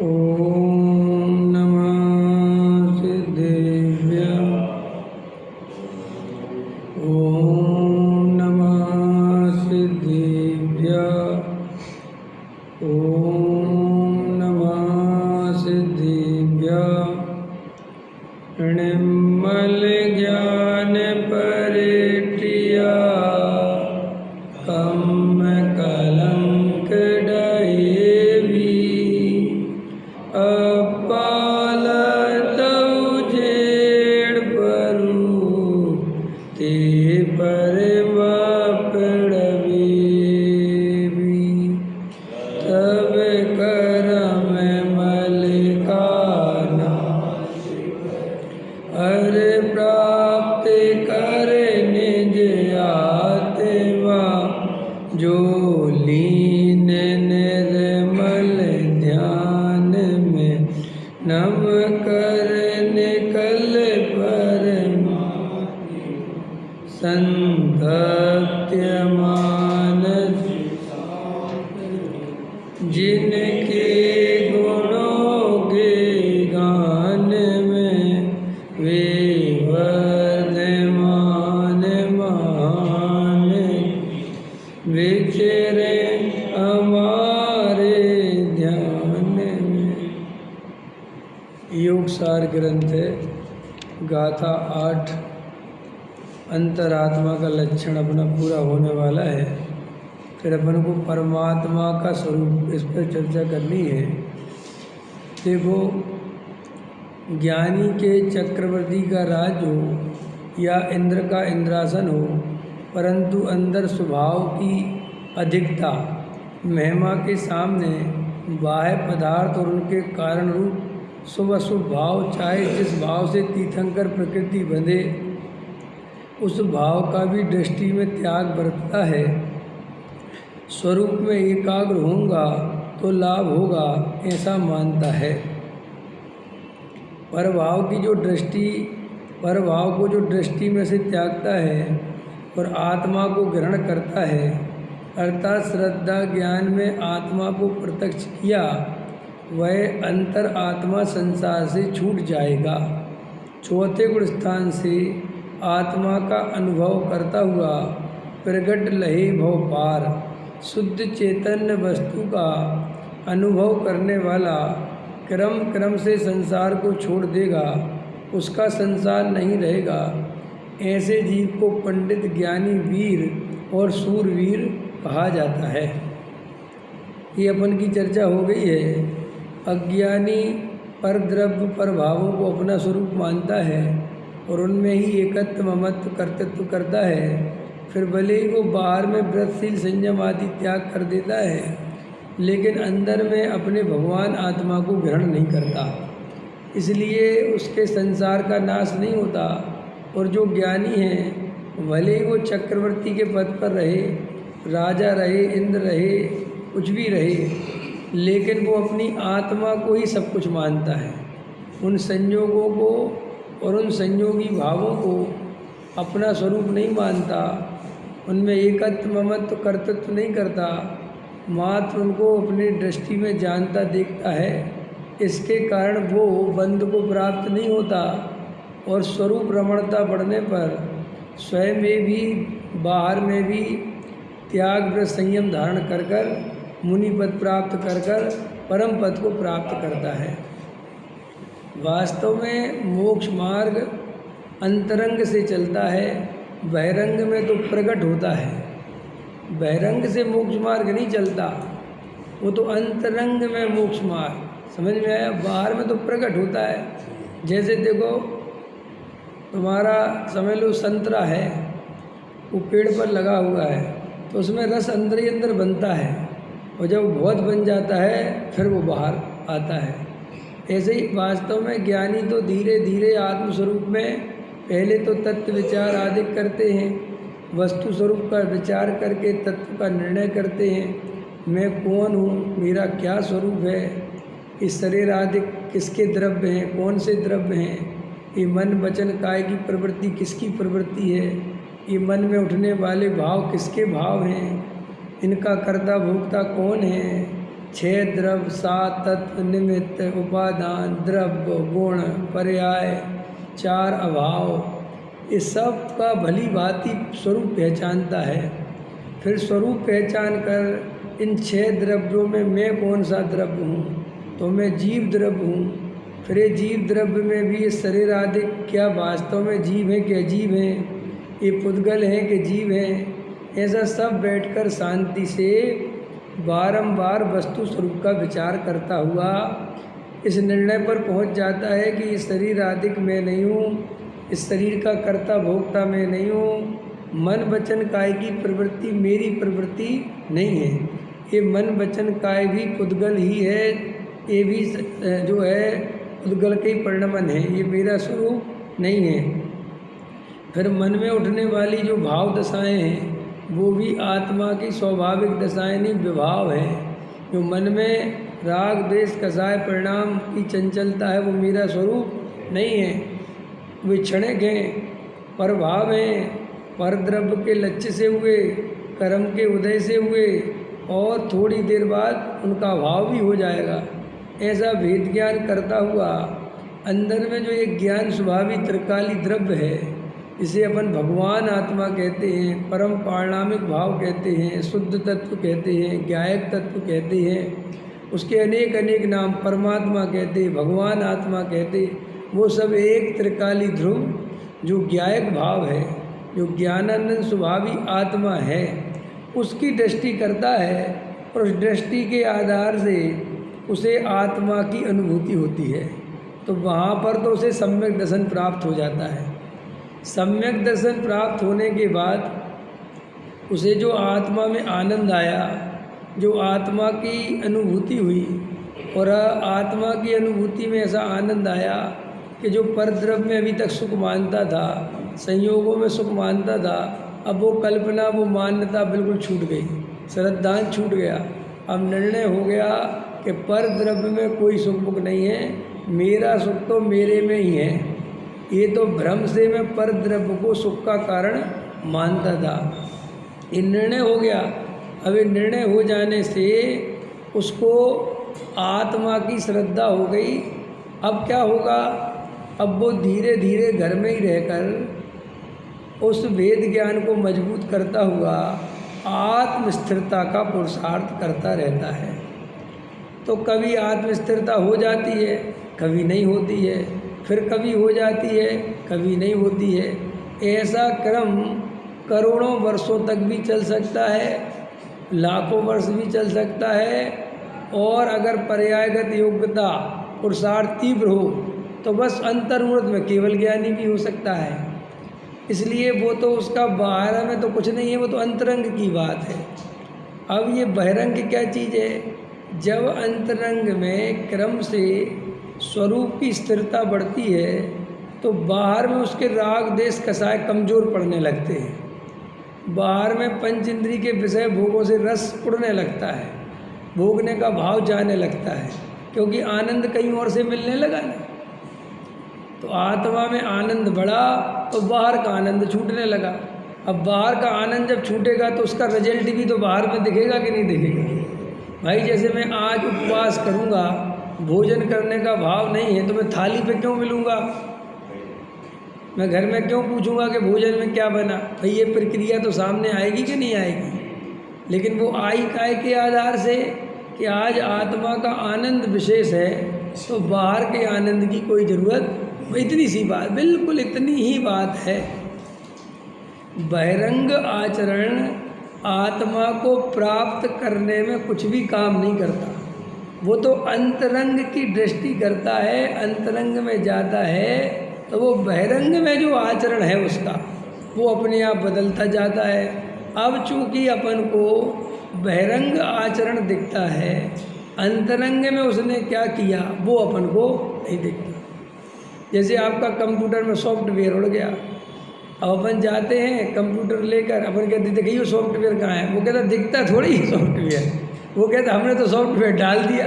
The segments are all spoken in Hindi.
ॐ नमः सिद्धेभ्य। ॐ नमः सिद्धेभ्य। ॐ नमः सिद्धेभ्य। निर्मल ज्ञान परिटिया कम कलंक डहेवी। अपाल तव जेड़ परू ते परमा पड़वेवी। तब करम मलिकाना हर प्राप्त करे निज आत्मा। जो लीन निर्मल ध्यान में नम कर निकल परमा। संतत्य मानस जिनके गुणों के गान में वे वर्धमान महान विचरे हमारे ध्यान में। योग सार ग्रंथ है, गाथा 8। अंतरात्मा का लक्षण अपना पूरा होने वाला है। फिर अपन को परमात्मा का स्वरूप, इस पर चर्चा करनी है। देखो, ज्ञानी के चक्रवर्ती का राज हो या इंद्र का इंद्रासन हो, परंतु अंदर स्वभाव की अधिकता, महिमा के सामने बाह्य पदार्थ और उनके कारण रूप शुभ अशुभ भाव, चाहे जिस भाव से तीर्थंकर प्रकृति बंधे, उस भाव का भी दृष्टि में त्याग बरतता है। स्वरूप में एकाग्र होऊंगा तो लाभ होगा, ऐसा मानता है। परभाव की जो दृष्टि, परभाव को जो दृष्टि में से त्यागता है और आत्मा को ग्रहण करता है, अर्थात श्रद्धा ज्ञान में आत्मा को प्रत्यक्ष किया, वह अंतर आत्मा संसार से छूट जाएगा। चौथे गुण स्थान से आत्मा का अनुभव करता हुआ प्रगट लहे भव पार, शुद्ध चैतन्य वस्तु का अनुभव करने वाला क्रम क्रम से संसार को छोड़ देगा, उसका संसार नहीं रहेगा। ऐसे जीव को पंडित, ज्ञानी, वीर और सूरवीर कहा जाता है। ये अपन की चर्चा हो गई है। अज्ञानी पर द्रव्य पर भावों को अपना स्वरूप मानता है और उनमें ही एकत्व ममत्व कर्तृत्व करता है। फिर भले ही वो बाहर में व्रतशील, संयम आदि त्याग कर देता है, लेकिन अंदर में अपने भगवान आत्मा को ग्रहण नहीं करता, इसलिए उसके संसार का नाश नहीं होता। और जो ज्ञानी है, भले ही वो चक्रवर्ती के पद पर रहे, राजा रहे, इंद्र रहे, कुछ भी रहे, लेकिन वो अपनी आत्मा को ही सब कुछ मानता है। उन संयोगों को और उन संयोगी भावों को अपना स्वरूप नहीं मानता, उनमें एकत्व ममत्व कर्तृत्व नहीं करता, मात्र उनको अपनी दृष्टि में जानता देखता है। इसके कारण वो बंध को प्राप्त नहीं होता और स्वरूप रमणता बढ़ने पर स्वयं में भी बाहर में भी त्याग व्रत संयम धारण कर कर मुनि पद प्राप्त कर कर परम पद को प्राप्त करता है। वास्तव में मोक्ष मार्ग अंतरंग से चलता है, बहिरंग में तो प्रकट होता है। बहिरंग से मोक्ष मार्ग नहीं चलता, वो तो अंतरंग में मोक्ष मार्ग, समझ में आया? बाहर में तो प्रकट होता है। जैसे देखो, तुम्हारा समझ लो संतरा है, वो पेड़ पर लगा हुआ है, तो उसमें रस अंदर ही अंदर बनता है, और जब बहुत बन जाता है फिर वो बाहर आता है। ऐसे ही वास्तव में ज्ञानी तो धीरे धीरे आत्मस्वरूप में पहले तो तत्व विचार आदि करते हैं, वस्तु स्वरूप का विचार करके तत्व का निर्णय करते हैं। मैं कौन हूँ, मेरा क्या स्वरूप है, इस शरीर आदि किसके द्रव्य हैं, कौन से द्रव्य हैं, ये मन वचन काय की प्रवृत्ति किसकी प्रवृत्ति है, ये मन में उठने वाले भाव किसके भाव हैं, इनका कर्ता भोक्ता कौन है, 6 द्रव्य, 7 तत्व, निमित्त, उपादान, द्रव्य, गुण, पर्याय, 4 अभाव, इस सब का भली भांति स्वरूप पहचानता है। फिर स्वरूप पहचान कर इन 6 द्रव्यों में मैं कौन सा द्रव्य हूँ, तो मैं जीव द्रव्य हूँ। फिर ये जीव द्रव्य में भी ये शरीर आदि क्या वास्तव में जीव हैं कि अजीब हैं, ये पुद्गल हैं कि जीव हैं, ऐसा सब बैठकर शांति से बारंबार वस्तु स्वरूप का विचार करता हुआ इस निर्णय पर पहुंच जाता है कि ये शरीर आदिक मैं नहीं हूँ, इस शरीर का कर्ता भोक्ता मैं नहीं हूँ, मन वचन काय की प्रवृत्ति मेरी प्रवृत्ति नहीं है, ये मन वचन काय भी पुद्गल ही है, ये भी जो है पुद्गल के ही परिणमन है, ये मेरा स्वरूप नहीं है। फिर मन में उठने वाली जो भाव दशाएं हैं वो भी आत्मा की स्वाभाविक दशाएं नहीं, विभाव है। जो मन में राग द्वेष कसाय परिणाम की चंचलता है वो मेरा स्वरूप नहीं है, वे क्षणिक हैं, प्रभाव हैं, पर द्रव्य के लक्ष्य से हुए, कर्म के उदय से हुए और थोड़ी देर बाद उनका भाव भी हो जाएगा। ऐसा भेद ज्ञान करता हुआ अंदर में जो एक ज्ञान स्वभावी त्रिकाली द्रव्य है, इसे अपन भगवान आत्मा कहते हैं, परम पारणामिक भाव कहते हैं, शुद्ध तत्व कहते हैं, ज्ञायक तत्व कहते हैं, उसके अनेक अनेक नाम, परमात्मा कहते हैं, भगवान आत्मा कहते, वो सब एक त्रिकाली ध्रुव जो ज्ञायक भाव है, जो ज्ञानानंद स्वभावी आत्मा है, उसकी दृष्टि करता है और उस दृष्टि के आधार से उसे आत्मा की अनुभूति होती है। तो वहाँ पर तो उसे सम्यक दर्शन प्राप्त हो जाता है। सम्यक दर्शन प्राप्त होने के बाद उसे जो आत्मा में आनंद आया, जो आत्मा की अनुभूति हुई, और आत्मा की अनुभूति में ऐसा आनंद आया कि जो परद्रव्य में अभी तक सुख मानता था, संयोगों में सुख मानता था, अब वो कल्पना, वो मान्यता बिल्कुल छूट गई, श्रद्धांश छूट गया। अब निर्णय हो गया कि परद्रव्य में कोई सुख बुख नहीं है, मेरा सुख तो मेरे में ही है। ये तो भ्रम से मैं परद्रव्य को सुख का कारण मानता था। ये निर्णय हो गया। अब ये निर्णय हो जाने से उसको आत्मा की श्रद्धा हो गई। अब क्या होगा, अब वो धीरे धीरे घर में ही रहकर उस वेद ज्ञान को मजबूत करता हुआ आत्मस्थिरता का पुरुषार्थ करता रहता है। तो कभी आत्मस्थिरता हो जाती है, कभी नहीं होती है, फिर कभी हो जाती है, कभी नहीं होती है। ऐसा क्रम करोड़ों वर्षों तक भी चल सकता है, लाखों वर्ष भी चल सकता है, और अगर पर्यायगत योग्यता पुरुषार्थ तीव्र हो तो बस अंतर्मुहूर्त में केवल ज्ञानी भी हो सकता है। इसलिए वो तो उसका बाहर में तो कुछ नहीं है, वो तो अंतरंग की बात है। अब ये बहिरंग क्या चीज़ है, जब अंतरंग में क्रम से स्वरूप की स्थिरता बढ़ती है तो बाहर में उसके राग देश कसाय कमज़ोर पड़ने लगते हैं। बाहर में पंच इंद्री के विषय भोगों से रस उड़ने लगता है, भोगने का भाव जाने लगता है, क्योंकि आनंद कहीं और से मिलने लगा ना। तो आत्मा में आनंद बढ़ा तो बाहर का आनंद छूटने लगा। अब बाहर का आनंद जब छूटेगा तो उसका रिजल्ट भी तो बाहर में दिखेगा कि नहीं दिखेगा। भाई जैसे मैं आज उपवास करूँगा, भोजन करने का भाव नहीं है तो मैं थाली पे क्यों मिलूँगा, मैं घर में क्यों पूछूंगा कि भोजन में क्या बना। भाई ये प्रक्रिया तो सामने आएगी कि नहीं आएगी। लेकिन वो आई काय के आधार से कि आज आत्मा का आनंद विशेष है तो बाहर के आनंद की कोई ज़रूरत, इतनी सी बात, बिल्कुल इतनी ही बात है। बहिरंग आचरण आत्मा को प्राप्त करने में कुछ भी काम नहीं करता, वो तो अंतरंग की दृष्टि करता है, अंतरंग में जाता है तो वो बहिरंग में जो आचरण है उसका वो अपने आप बदलता जाता है। अब चूंकि अपन को बहिरंग आचरण दिखता है, अंतरंग में उसने क्या किया वो अपन को नहीं दिखता। जैसे आपका कंप्यूटर में सॉफ्टवेयर उड़ गया, अब अपन जाते हैं कंप्यूटर लेकर, अपन कहते देखिए ये सॉफ्टवेयर कहाँ है, वो कहता दिखता थोड़ी ही सॉफ्टवेयर, वो कहता हमने तो सॉफ्टवेयर डाल दिया।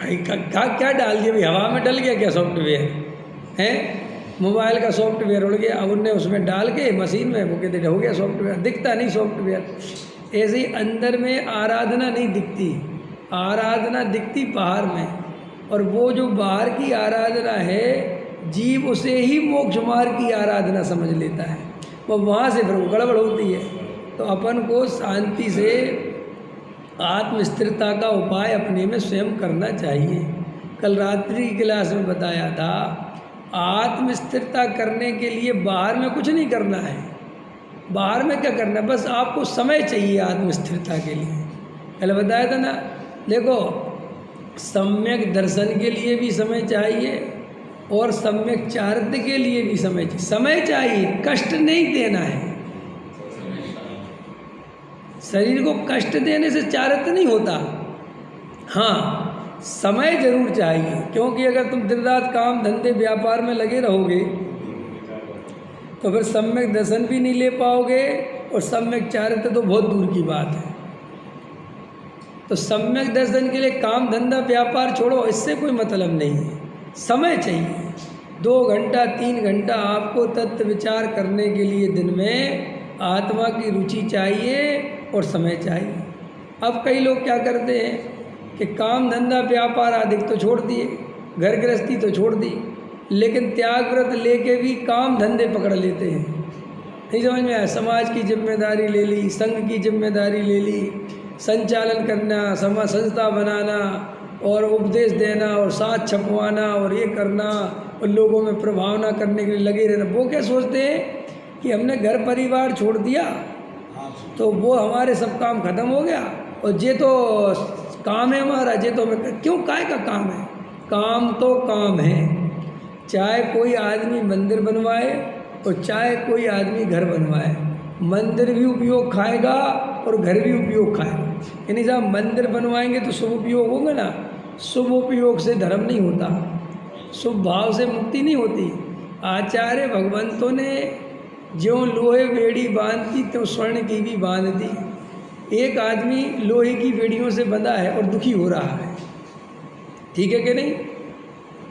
क्या डाल दिया भाई, हवा में डल गया क्या सॉफ्टवेयर है। मोबाइल का सॉफ्टवेयर उड़ गया, अब उनने उसमें डाल के मशीन में, वो कहते हो गया सॉफ्टवेयर, दिखता नहीं सॉफ्टवेयर। ऐसे ही अंदर में आराधना नहीं दिखती, आराधना दिखती बाहर में, और वो जो बाहर की आराधना है जीव उसे ही मोक्ष मार्ग की आराधना समझ लेता है, वो वहाँ से फिर वो गड़बड़ होती है। तो अपन को शांति से आत्म स्थिरता का उपाय अपने में स्वयं करना चाहिए। कल रात्रि की क्लास में बताया था, आत्म स्थिरता करने के लिए बाहर में कुछ नहीं करना है। बाहर में क्या करना है, बस आपको समय चाहिए आत्म स्थिरता के लिए। कल बताया था ना, देखो सम्यक दर्शन के लिए भी समय चाहिए और सम्यक चारित्र के लिए भी समय चाहिए। कष्ट नहीं देना है। शरीर को कष्ट देने से चारित्र नहीं होता, हाँ समय जरूर चाहिए, क्योंकि अगर तुम दिन रात काम धंधे व्यापार में लगे रहोगे तो फिर सम्यक दर्शन भी नहीं ले पाओगे, और सम्यक चारित्र तो बहुत दूर की बात है। तो सम्यक दर्शन के लिए काम धंधा व्यापार छोड़ो, इससे कोई मतलब नहीं है। समय चाहिए, 2 घंटा 3 घंटा आपको तत्व विचार करने के लिए दिन में आत्मा की रुचि चाहिए और समय चाहिए। अब कई लोग क्या करते हैं कि काम धंधा व्यापार आदि तो छोड़ दिए, घर गृहस्थी तो छोड़ दी, लेकिन त्याग व्रत लेके भी काम धंधे पकड़ लेते हैं। नहीं समझ में आया? समाज की जिम्मेदारी ले ली, संघ की जिम्मेदारी ले ली, संचालन करना, संस्था बनाना और उपदेश देना और साथ छपवाना और ये करना और लोगों में प्रभावना करने के लिए लगे रहना। वो क्या सोचते हैं कि हमने घर परिवार छोड़ दिया तो वो हमारे सब काम खत्म हो गया, और ये तो काम है हमारा, ये तो हमें क्यों काय का काम है? काम तो काम है, चाहे कोई आदमी मंदिर बनवाए और चाहे कोई आदमी घर बनवाए, मंदिर भी उपयोग खाएगा और घर भी उपयोग खाएगा। यानी साहब मंदिर बनवाएंगे तो शुभ उपयोग होगा ना, शुभ उपयोग से धर्म नहीं होता, शुभ भाव से मुक्ति नहीं होती। आचार्य भगवंतों ने ज्यों लोहे बेड़ी बांधती तो स्वर्ण की भी बांध दी। एक आदमी लोहे की बेड़ियों से बंधा है और दुखी हो रहा है, ठीक है कि नहीं?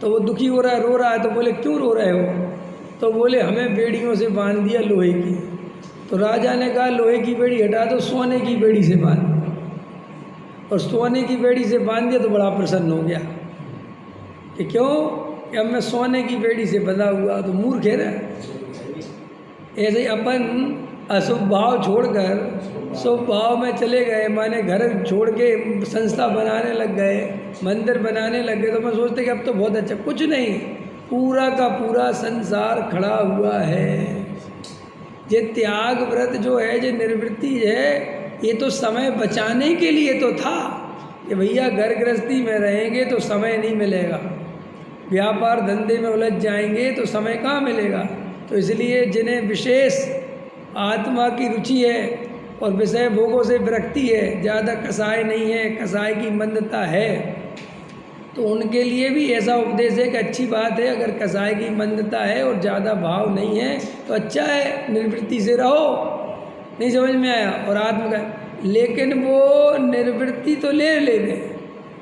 तो वो दुखी हो रहा है, रो रहा है, तो बोले क्यों रो रहे हो? तो बोले हमें बेड़ियों से बांध दिया लोहे की। तो राजा ने कहा लोहे की बेड़ी हटा दो, सोने की बेड़ी से बांध। और सोने की बेड़ी से बांध दिया तो बड़ा प्रसन्न हो गया कि क्यों कि अब मैं सोने की बेड़ी से बंधा हुआ। तो मूर्ख है ना। ऐसे ही अपन अशुभ भाव छोड़कर शुभ भाव में चले गए, माने घर छोड़ के संस्था बनाने लग गए, मंदिर बनाने लग गए, तो मैं सोचते कि अब तो बहुत अच्छा। कुछ नहीं, पूरा का पूरा संसार खड़ा हुआ है। ये त्याग व्रत जो है, ये निर्वृत्ति है, ये तो समय बचाने के लिए तो था कि भैया घर गृहस्थी में रहेंगे तो समय नहीं मिलेगा, व्यापार धंधे में उलझ जाएंगे तो समय कहाँ मिलेगा। तो इसलिए जिन्हें विशेष आत्मा की रुचि है और विषय भोगों से विरक्ति है, ज़्यादा कसाय नहीं है, कसाय की मंदता है, तो उनके लिए भी ऐसा उपदेश है कि अच्छी बात है, अगर कसाय की मंदता है और ज़्यादा भाव नहीं है तो अच्छा है, निर्वृत्ति से रहो। नहीं समझ में आया? और आत्म का, लेकिन वो निर्वृत्ति तो ले रहे,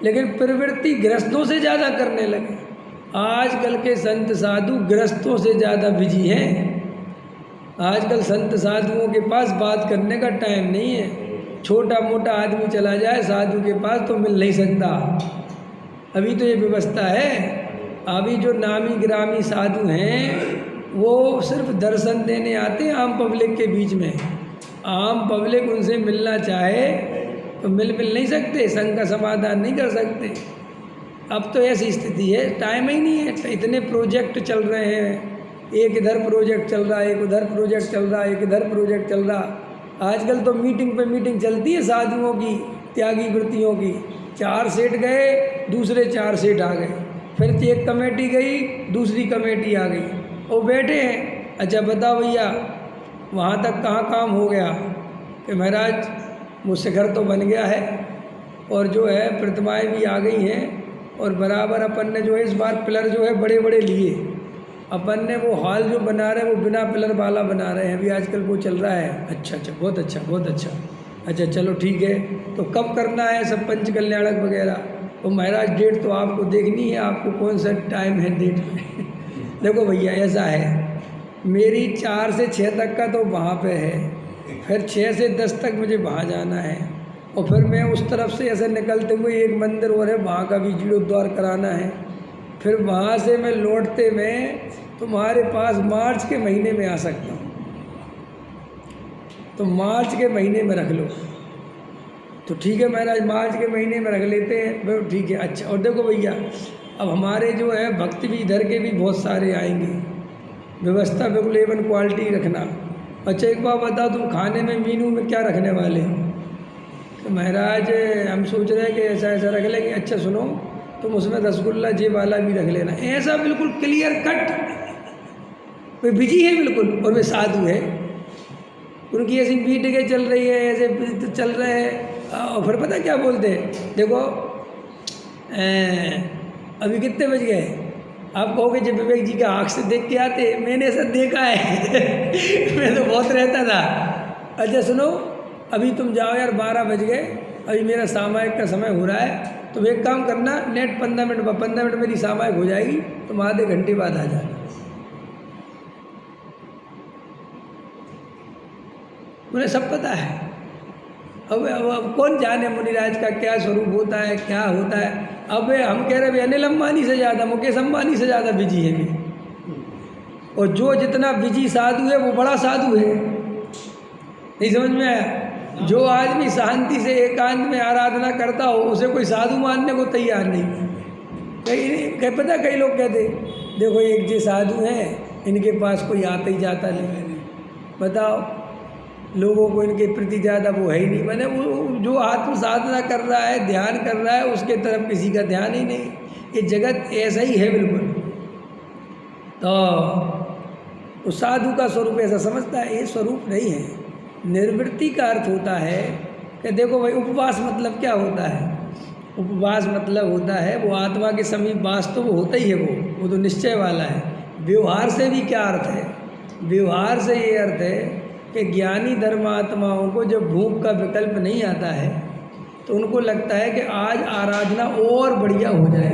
लेकिन प्रवृत्ति गृहस्थों से ज़्यादा करने लगे। आजकल के संत साधु गृहस्थों से ज़्यादा बिजी हैं। आजकल संत साधुओं के पास बात करने का टाइम नहीं है। छोटा मोटा आदमी चला जाए साधु के पास तो मिल नहीं सकता। अभी तो ये व्यवस्था है। अभी जो नामी ग्रामी साधु हैं वो सिर्फ दर्शन देने आते हैं आम पब्लिक के बीच में। आम पब्लिक उनसे मिलना चाहे तो मिल नहीं सकते, संघ का समाधान नहीं कर सकते। अब तो ऐसी स्थिति है, टाइम ही नहीं है। इतने प्रोजेक्ट चल रहे हैं, एक इधर प्रोजेक्ट चल रहा है, एक उधर प्रोजेक्ट चल रहा है, एक इधर प्रोजेक्ट चल रहा। आजकल तो मीटिंग पे मीटिंग चलती है साधुओं की, त्यागी वृत्तियों की। 4 सेठ गए, दूसरे 4 सेठ आ गए, फिर एक कमेटी गई, दूसरी कमेटी आ गई, वो बैठे हैं। अच्छा बताओ भैया वहाँ तक कहाँ काम हो गया कि महाराज वो शिखर तो बन गया है और जो है प्रतिमाएँ भी आ गई हैं, और बराबर अपन ने जो है इस बार पिलर जो है बड़े बड़े लिए। अपन ने वो हॉल जो बना रहे हैं वो बिना पिलर वाला बना रहे हैं, अभी आजकल वो चल रहा है। अच्छा अच्छा, बहुत अच्छा बहुत अच्छा। अच्छा चलो ठीक है, तो कब करना है सब पंच कल्याणक वगैरह? तो महाराज डेट तो आपको देखनी है, आपको कौन सा टाइम है डेट में? देखो भैया ऐसा है, मेरी 4 से 6 तक का तो वहाँ पे है, फिर 6 से 10 तक मुझे वहाँ जाना है, और फिर मैं उस तरफ से ऐसे निकलते हुए एक मंदिर और है, वहाँ का भी जीर्णोद्धार कराना है। फिर वहाँ से मैं लौटते मैं तुम्हारे पास मार्च के महीने में आ सकता हूँ, तो मार्च के महीने में रख लो। तो ठीक है महाराज, मार्च के महीने में रख लेते हैं। फिर ठीक है, अच्छा। और देखो भैया, अब हमारे जो है भक्त भी इधर के भी बहुत सारे आएंगे, व्यवस्था बिल्कुल A1 क्वालिटी रखना। अच्छा एक बात बताओ, तुम खाने में मीनू में क्या रखने वाले हो? तो महाराज हम सोच रहे हैं कि ऐसा ऐसा रख लेंगे। अच्छा सुनो, तुम उसमें रसगुल्ला जे वाला भी रख लेना। ऐसा बिल्कुल क्लियर कट, वे बिजी है बिल्कुल और वे साधु है, उनकी ऐसी मीटिंगें चल रही है, ऐसे चल रहे हैं। और फिर पता क्या बोलते हैं, देखो अभी कितने बज गए? आप कहोगे जब विवेक जी के आँख से देख के आते, मैंने ऐसा देखा है मैं तो बहुत रहता था। अच्छा सुनो, अभी तुम जाओ यार, 12 बज गए, अभी मेरा सामायिक का समय हो रहा है। तुम एक काम करना, नेट 15 मिनट मेरी सामायिक हो जाएगी, तुम आधे घंटे बाद आ जाना। मुझे सब पता है। अब कौन जाने मुनिराज का क्या स्वरूप होता है, क्या होता है। अब हम कह रहे हैं अनिल अंबानी से ज़्यादा, मुकेश अंबानी से ज़्यादा बिजी है भी, और जो जितना बिजी साधु है वो बड़ा साधु है। नहीं समझ में आया? जो आदमी शांति से एकांत में आराधना करता हो, उसे कोई साधु मानने को तैयार नहीं। कहीं पता, कई लोग कहते देखो एक जो साधु हैं, इनके पास कोई आता ही जाता नहीं। बताओ, लोगों को इनके प्रति ज़्यादा वो है ही नहीं। मैंने वो जो आत्म साधना कर रहा है, ध्यान कर रहा है, उसके तरफ किसी का ध्यान ही नहीं। ये जगत ऐसा ही है बिल्कुल। तो उस साधु का स्वरूप ऐसा समझता है, ये स्वरूप नहीं है। निर्वृत्ति का अर्थ होता है कि देखो भाई, उपवास मतलब क्या होता है? उपवास मतलब होता है वो आत्मा के समीप वास्तव होता ही है, वो तो निश्चय वाला है। व्यवहार से भी क्या अर्थ है? व्यवहार से ये अर्थ है कि ज्ञानी धर्मात्माओं को जब भूख का विकल्प नहीं आता है, तो उनको लगता है कि आज आराधना और बढ़िया हो जाए।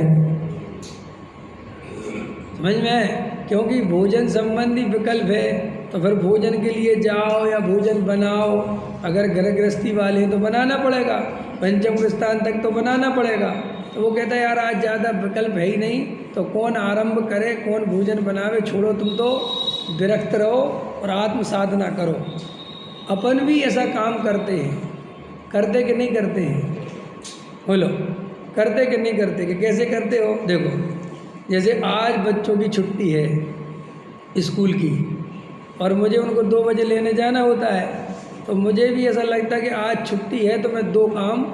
समझ में? क्योंकि भोजन संबंधी विकल्प है, तो फिर भोजन के लिए जाओ या भोजन बनाओ। अगर घर गृहस्थी वाले हैं तो बनाना पड़ेगा, पंचम स्थान तक तो बनाना पड़ेगा। तो वो कहता है यार आज ज़्यादा विकल्प है ही नहीं, तो कौन आरंभ करे, कौन भोजन बनावे, छोड़ो तुम तो विरक्त रहो और आत्म साधना करो। अपन भी ऐसा काम करते हैं, करते कि नहीं करते हैं? बोलो, करते कि नहीं करते? कि कैसे करते हो? देखो, जैसे आज बच्चों की छुट्टी है स्कूल की, और मुझे उनको 2 बजे लेने जाना होता है, तो मुझे भी ऐसा लगता है कि आज छुट्टी है तो मैं 2 काम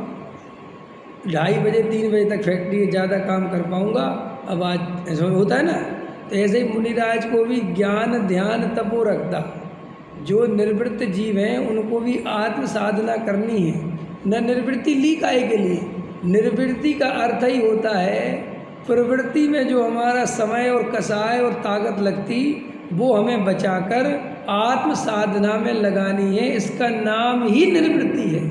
2:30 बजे 3 बजे तक फैक्ट्री ज़्यादा काम कर पाऊँगा। अब आज ऐसा होता है ना, तो ऐसे ही मुनिराज को भी ज्ञान ध्यान तपो रखता। जो निर्वृत्त जीव हैं उनको भी आत्म साधना करनी है। न निर्वृत्ति ली काहे के लिए? निर्वृत्ति का अर्थ ही होता है प्रवृत्ति में जो हमारा समय और कसाय और ताकत लगती, वो हमें बचाकर आत्म साधना में लगानी है। इसका नाम ही निर्वृत्ति है।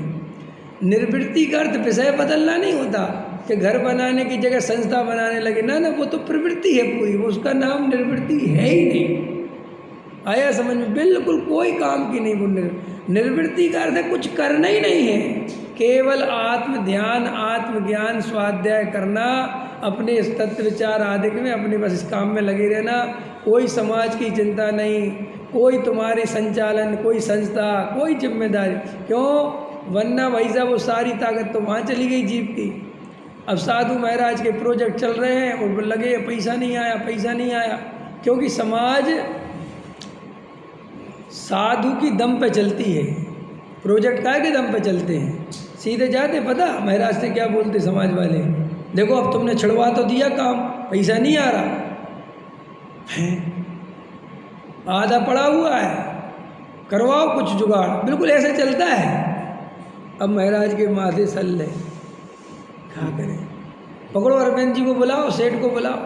निर्वृत्ति का अर्थ विषय बदलना नहीं होता कि घर बनाने की जगह संस्था बनाने लगे, ना ना, वो तो प्रवृत्ति है पूरी, वो उसका नाम निर्वृत्ति है ही नहीं। आया समझ में? बिल्कुल कोई काम की नहीं वो निर्वृत्ति का अर्थ है कुछ करना ही नहीं है, केवल आत्म ध्यान आत्मज्ञान स्वाध्याय करना, अपने इस तत्व विचार आदि में अपने बस इस काम में लगे रहना। कोई समाज की चिंता नहीं, कोई तुम्हारे संचालन, कोई संस्था, कोई जिम्मेदारी। क्यों? वरना भाई साहब वो सारी ताकत तो वहाँ चली गई जीव की। अब साधु महाराज के प्रोजेक्ट चल रहे हैं और लगे पैसा नहीं आया, पैसा नहीं आया, क्योंकि समाज साधु की दम पे चलती है। प्रोजेक्ट काहे के दम पे चलते हैं? सीधे जाते, पता महाराज से क्या बोलते समाज वाले, देखो अब तुमने छुड़वा तो दिया काम, पैसा नहीं आ रहा है, आधा पड़ा हुआ है, करवाओ कुछ जुगाड़। बिल्कुल ऐसे चलता है। अब महाराज के माथे सल्ले, क्या करें? पकड़ो अरविंद जी को बुलाओ, सेठ को बुलाओ,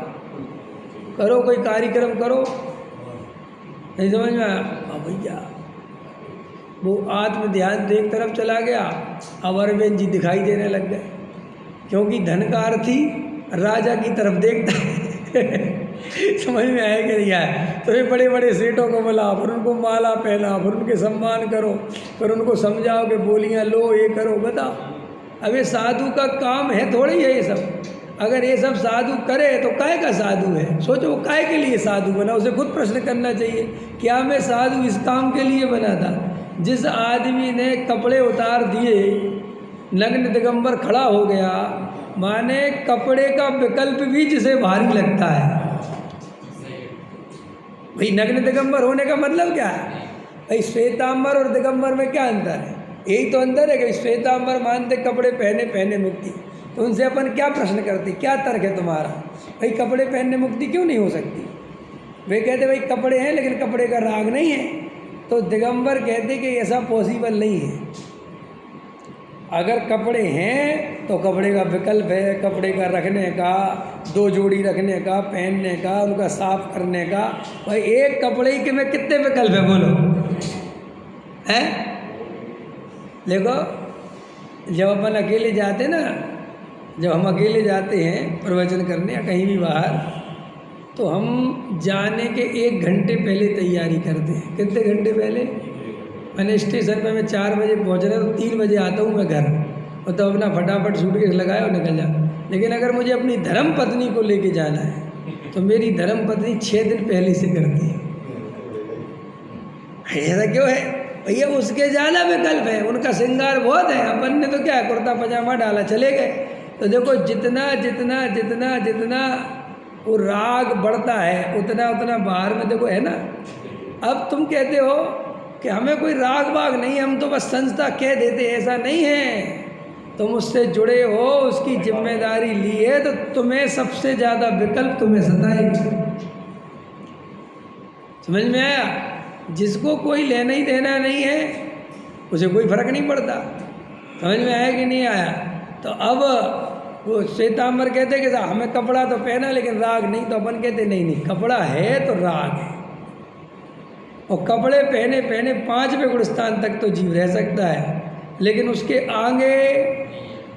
करो कोई कार्यक्रम करो। नहीं समझ में आया? अब भैया वो आत्म ध्यान तो एक तरफ चला गया, अब अरविंद जी दिखाई देने लग गए, क्योंकि धन का अर्थी राजा की तरफ देखता है। समझ में आया कि नहीं आया? तो ये बड़े बड़े सेठों को बुलाओ, फिर उनको माला पहना, फिर उनके सम्मान करो, फिर उनको समझाओ कि बोलियाँ लो, ये करो। बताओ अब ये साधु का काम है थोड़ी है ये सब। अगर ये सब साधु करे तो काहे का साधु है? सोचो वो काहे के लिए साधु बना, उसे खुद प्रश्न करना चाहिए, क्या मैं साधु इस काम के लिए बना था? जिस आदमी ने कपड़े उतार दिए, नग्न दिगंबर खड़ा हो गया, माने कपड़े का विकल्प भी जिसे भारी लगता है। भाई नग्न दिगंबर होने का मतलब क्या है? भाई श्वेतांबर और दिगंबर में क्या अंतर है? यही तो अंतर है कि श्वेतांबर मानते कपड़े पहने पहने मुक्ति, तो उनसे अपन क्या प्रश्न करते, क्या तर्क है तुम्हारा? भाई कपड़े पहनने मुक्ति क्यों नहीं हो सकती? वे कहते भाई कपड़े हैं लेकिन कपड़े का राग नहीं है, तो दिगंबर कहते कि ऐसा पॉसिबल नहीं है। अगर कपड़े हैं तो कपड़े का विकल्प है, कपड़े का रखने का, 2 जोड़ी रखने का, पहनने का, उनका साफ करने का। भाई एक कपड़े के में कितने विकल्प है बोलो? हैं? देखो जब अपन अकेले जाते ना, जब हम अकेले जाते हैं प्रवचन करने या कहीं भी बाहर, तो हम जाने के 1 घंटे पहले तैयारी करते हैं। कितने घंटे पहले? मैंने स्टेशन पे मैं 4 बजे पहुँच रहा तो 3 बजे आता हूँ मैं घर, और तो अपना फटाफट सूटकेस लगाया और निकल जा। लेकिन अगर मुझे अपनी धर्म पत्नी को लेके जाना है तो मेरी धर्म पत्नी 6 दिन पहले से करती है। ऐसा क्यों है भैया? उसके ज़्यादा विकल्प है, उनका श्रृंगार बहुत है। अपन ने तो क्या है, कुर्ता पजामा डाला चले गए। तो देखो जितना जितना जितना जितना वो राग बढ़ता है उतना उतना बाहर में देखो है ना। अब तुम कहते हो कि हमें कोई राग बाग नहीं, हम तो बस संस्था कह देते, ऐसा नहीं है। तुम उससे जुड़े हो, उसकी जिम्मेदारी ली है, तो तुम्हें सबसे ज़्यादा विकल्प तुम्हें सताएंगे। समझ में आया? जिसको कोई लेना ही देना नहीं है उसे कोई फर्क नहीं पड़ता। समझ में आया कि नहीं आया? तो अब वो श्वेतांबर कहते कि हमें कपड़ा तो पहना लेकिन राग नहीं, तो अपन कहते नहीं नहीं, कपड़ा है तो राग है। और कपड़े पहने पहने 5वें गुणस्थान तक तो जीव रह सकता है, लेकिन उसके आगे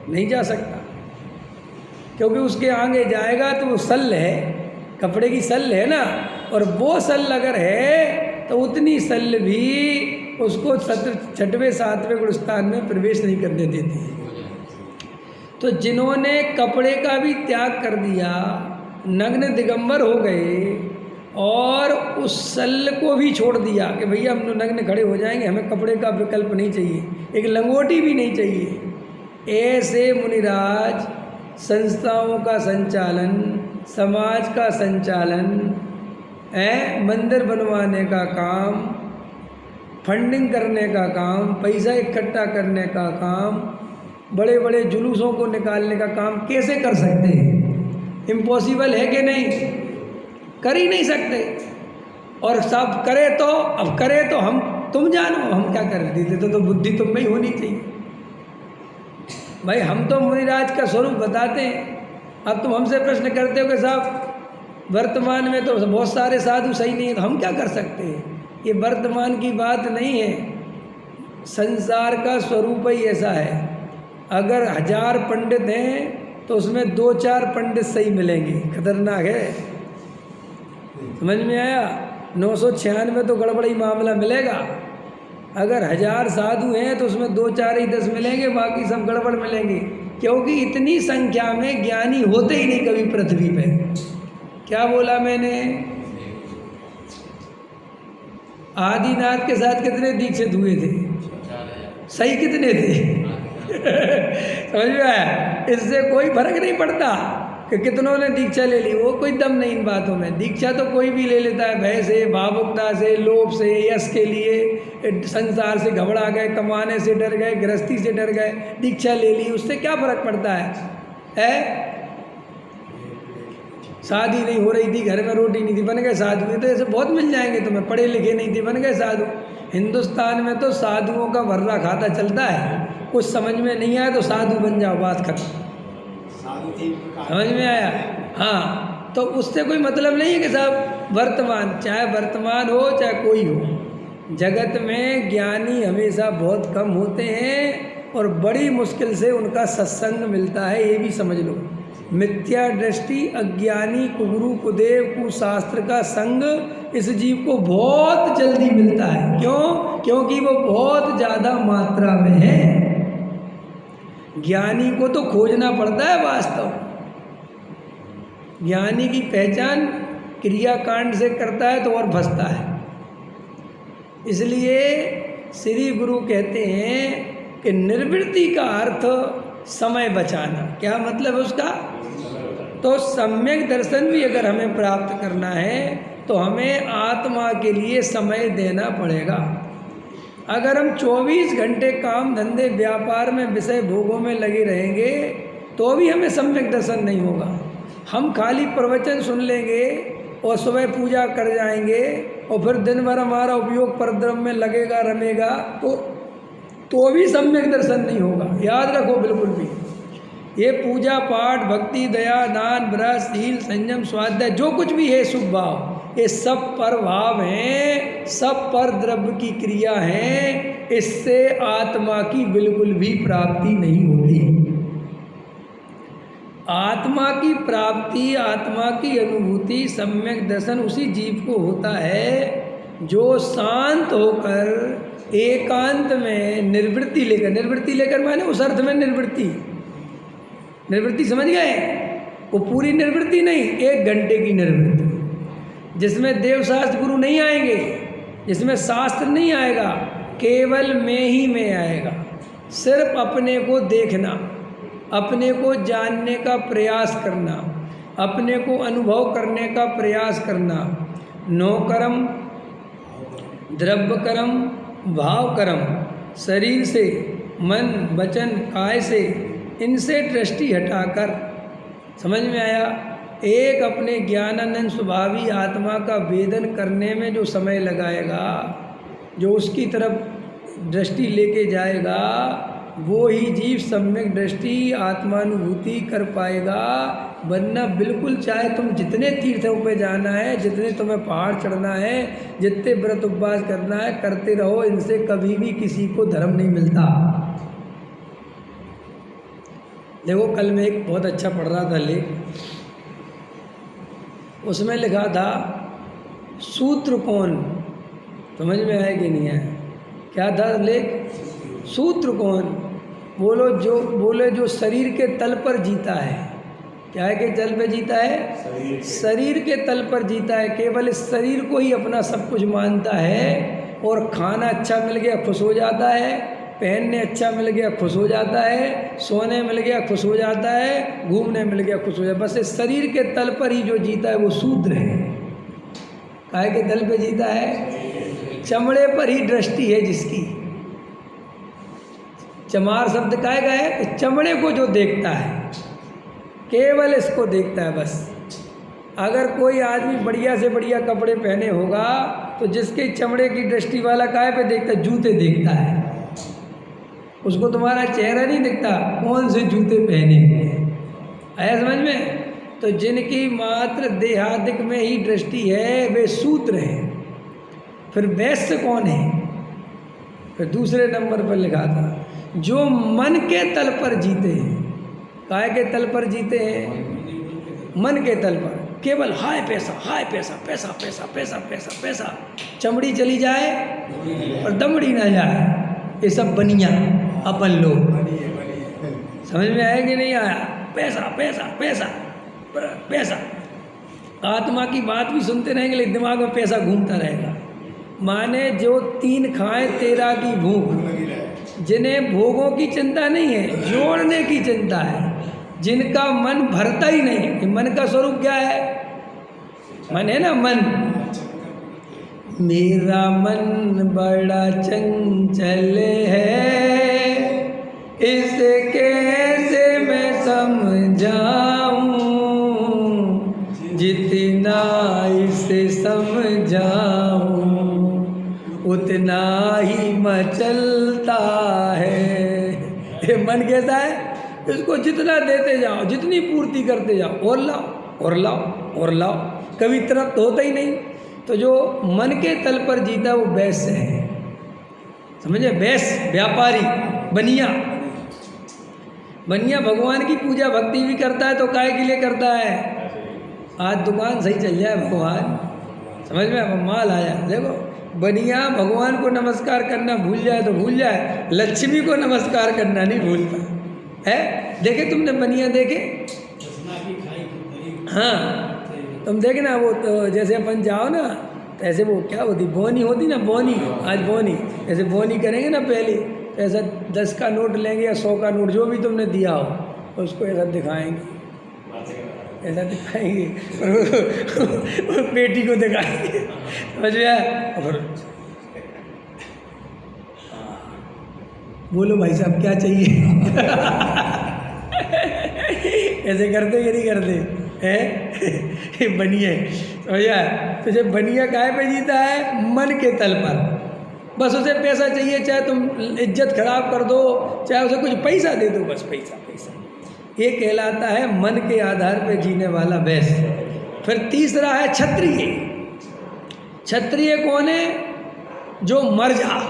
नहीं जा सकता, क्योंकि उसके आगे जाएगा तो वो सल है, कपड़े की सल है ना, और वो सल अगर है तो उतनी सल भी उसको 6वें 7वें गुणस्थान में प्रवेश नहीं करने देती है। तो जिन्होंने कपड़े का भी त्याग कर दिया, नग्न दिगंबर हो गए और उस सल को भी छोड़ दिया कि भैया हम तो नग्न खड़े हो जाएंगे, हमें कपड़े का विकल्प नहीं चाहिए, एक लंगोटी भी नहीं चाहिए। ऐसे मुनिराज संस्थाओं का संचालन, समाज का संचालन, मंदिर बनवाने का काम, फंडिंग करने का काम, पैसा इकट्ठा करने का काम, बड़े बड़े जुलूसों को निकालने का काम कैसे कर सकते हैं? इम्पॉसिबल है कि नहीं? कर ही नहीं सकते। और सब करे तो, अब करे तो हम तुम जानो हम क्या कर देते, तो बुद्धि तुम में ही होनी चाहिए। भाई हम तो मुनिराज का स्वरूप बताते हैं, अब तुम हमसे प्रश्न करते हो कि साहब वर्तमान में तो बहुत सारे साधु सही नहीं है, तो हम क्या कर सकते हैं? ये वर्तमान की बात नहीं है, संसार का स्वरूप ही ऐसा है। अगर 1000 पंडित हैं तो उसमें 2-4 पंडित सही मिलेंगे, खतरनाक है। समझ में आया? 996 तो गड़बड़ी मामला मिलेगा। अगर 1000 साधु हैं तो उसमें 2-4 ही 10 मिलेंगे, बाकी सब गड़बड़ मिलेंगे, क्योंकि इतनी संख्या में ज्ञानी होते ही नहीं कभी पृथ्वी पे। क्या बोला मैंने? आदिनाथ के साथ कितने दीक्षित हुए थे? सही कितने थे? समझ में आया? इससे कोई फर्क नहीं पड़ता कि कितनों ने दीक्षा ले ली, वो कोई दम नहीं इन बातों में। दीक्षा तो कोई भी ले लेता है, भय से, भावुकता से, लोभ से, यश के लिए, संसार से घबरा गए, कमाने से डर गए, गृहस्थी से डर गए, दीक्षा ले ली, उससे क्या फर्क पड़ता है? शादी नहीं हो रही थी, घर में रोटी नहीं थी, बन गए साधु। ये तो ऐसे बहुत मिल जाएंगे तुम्हें, पढ़े लिखे नहीं थे, बन गए साधु। हिंदुस्तान में तो साधुओं का वर्रा खाता चलता है, कुछ समझ में नहीं आया तो साधु बन जाओ, बात खत्म। समझ में आया? हाँ, तो उससे कोई मतलब नहीं है कि साहब वर्तमान, चाहे वर्तमान हो चाहे कोई हो, जगत में ज्ञानी हमेशा बहुत कम होते हैं और बड़ी मुश्किल से उनका सत्संग मिलता है, ये भी समझ लो। मिथ्या दृष्टि, अज्ञानी, कुगुरु, कुदेव, कुशास्त्र का संग इस जीव को बहुत जल्दी मिलता है। क्यों? क्योंकि वो बहुत ज़्यादा मात्रा में है। ज्ञानी को तो खोजना पड़ता है वास्तव। ज्ञानी की पहचान क्रियाकांड से करता है तो और फंसता है। इसलिए श्री गुरु कहते हैं कि निर्वृत्ति का अर्थ समय बचाना। क्या मतलब उसका? तो सम्यक दर्शन भी अगर हमें प्राप्त करना है तो हमें आत्मा के लिए समय देना पड़ेगा। अगर हम 24 घंटे काम धंधे व्यापार में विषय भोगों में लगे रहेंगे तो भी हमें सम्यक दर्शन नहीं होगा। हम खाली प्रवचन सुन लेंगे और सुबह पूजा कर जाएंगे और फिर दिन भर हमारा उपयोग परब्रह्म में लगेगा रमेगा तो भी सम्यक दर्शन नहीं होगा। याद रखो बिल्कुल भी, ये पूजा पाठ भक्ति दया दान व्रत शील संयम स्वाध्याय जो कुछ भी है शुभ भाव, ये सब पर भाव हैं, सब पर द्रव्य की क्रिया हैं। इससे आत्मा की बिल्कुल भी प्राप्ति नहीं होती। आत्मा की प्राप्ति, आत्मा की अनुभूति, सम्यक दर्शन उसी जीव को होता है जो शांत होकर एकांत में निर्वृत्ति लेकर माने उस अर्थ में निर्वृत्ति समझ गए? वो पूरी निर्वृत्ति नहीं, 1 घंटे की निर्वृत्ति जिसमें देवशास्त्र गुरु नहीं आएंगे, जिसमें शास्त्र नहीं आएगा, केवल मैं ही में आएगा। सिर्फ अपने को देखना, अपने को जानने का प्रयास करना, अपने को अनुभव करने का प्रयास करना। नो कर्म, द्रव्य कर्म, भाव कर्म, शरीर से, मन वचन काय से, इनसे दृष्टि हटाकर, समझ में आया? एक अपने ज्ञानानंद स्वभावी आत्मा का वेदन करने में जो समय लगाएगा, जो उसकी तरफ दृष्टि लेके जाएगा, वो ही जीव सम्यक दृष्टि आत्मानुभूति कर पाएगा। वरना बिल्कुल चाहे तुम जितने तीर्थों पे जाना है, जितने तुम्हें पहाड़ चढ़ना है, जितने व्रत उपवास करना है, करते रहो, इनसे कभी भी किसी को धर्म नहीं मिलता। देखो कल मैं एक बहुत अच्छा पढ़ रहा था लेख, उसमें लिखा था सूत्र कौन, समझ में आया कि नहीं आया? क्या था लेख? सूत्र कौन? बोले जो शरीर के तल पर जीता है। क्या है? के तल पे जीता है? शरीर के तल पर जीता है। केवल इस शरीर को ही अपना सब कुछ मानता है और खाना अच्छा मिल गया खुश हो जाता है, पहनने अच्छा मिल गया खुश हो जाता है, सोने मिल गया खुश हो जाता है, घूमने मिल गया खुश हो जाता है। बस इस शरीर के तल पर ही जो जीता है वो शूद्र है। काहे के तल पे जीता है? चमड़े पर ही दृष्टि है जिसकी। चमार शब्द काहे का है? कि चमड़े को जो देखता है, केवल इसको देखता है बस। अगर कोई आदमी बढ़िया से बढ़िया कपड़े पहने होगा तो जिसके चमड़े की दृष्टि वाला काहे पे देखता है? जूते देखता है। उसको तुम्हारा चेहरा नहीं दिखता, कौन से जूते पहने हुए। आया समझ में? तो जिनकी मात्र देहादिक में ही दृष्टि है वे सूत्र हैं। फिर वैश्य कौन है? फिर दूसरे नंबर पर लिखा था जो मन के तल पर जीते हैं। काय के तल पर जीते हैं? मन के तल पर। केवल हाय पैसा, हाय पैसा, पैसा पैसा पैसा पैसा पैसा, चमड़ी चली जाए और दमड़ी ना जाए, ये सब बनिया अपन लोग। समझ में आया कि नहीं आया? पैसा पैसा पैसा पैसा। आत्मा की बात भी सुनते रहेंगे लेकिन दिमाग में पैसा घूमता रहेगा। माने जो 3 खाए 13 की भूख, जिन्हें भोगों की चिंता नहीं है, जोड़ने की चिंता है, जिनका मन भरता ही नहीं। मन का स्वरूप क्या है? मन है ना, मन। मेरा मन बड़ा चंचल है, इसे कैसे मैं समझाऊं, जितना इसे समझाऊं उतना ही मचलता है। ये मन कैसा है? इसको जितना देते जाओ, जितनी पूर्ति करते जाओ, और लाओ और लाओ और लाओ, कभी तृप्त होता ही नहीं। तो जो मन के तल पर जीता वो वैश्य है, समझे? वैश्य, व्यापारी, बनिया। बनिया भगवान की पूजा भक्ति भी करता है तो काहे के लिए करता है? आज दुकान सही चल जाए भगवान, समझ में? अब माल आया। देखो बनिया भगवान को नमस्कार करना भूल जाए तो भूल जाए, लक्ष्मी को नमस्कार करना नहीं भूलता। है। देखे तुमने बनिया देखे? हाँ, तुम देखे ना वो तो जैसे अपन जाओ ना तो ऐसे वो क्या होती बोनी होती ना, बोनी, आज बोनी, ऐसे बोनी करेंगे ना पहले, ऐसा 10 का नोट लेंगे या 100 का नोट जो भी तुमने दिया हो उसको ऐसा दिखाएंगे, ऐसा दिखाएंगे और बेटी को दिखाएंगे, समझ में आया? और बोलो भाई साहब क्या चाहिए ऐसे करते कि नहीं करते हैं? बनिए समझा? तो जब बनिया काहे पे जीता है? मन के तल पर। बस उसे पैसा चाहिए, चाहे तुम इज्जत खराब कर दो, चाहे उसे कुछ पैसा दे दो, बस पैसा पैसा। ये कहलाता है मन के आधार पे जीने वाला वैश्य। फिर तीसरा है क्षत्रिय। क्षत्रिय कौन है? जो मर जा,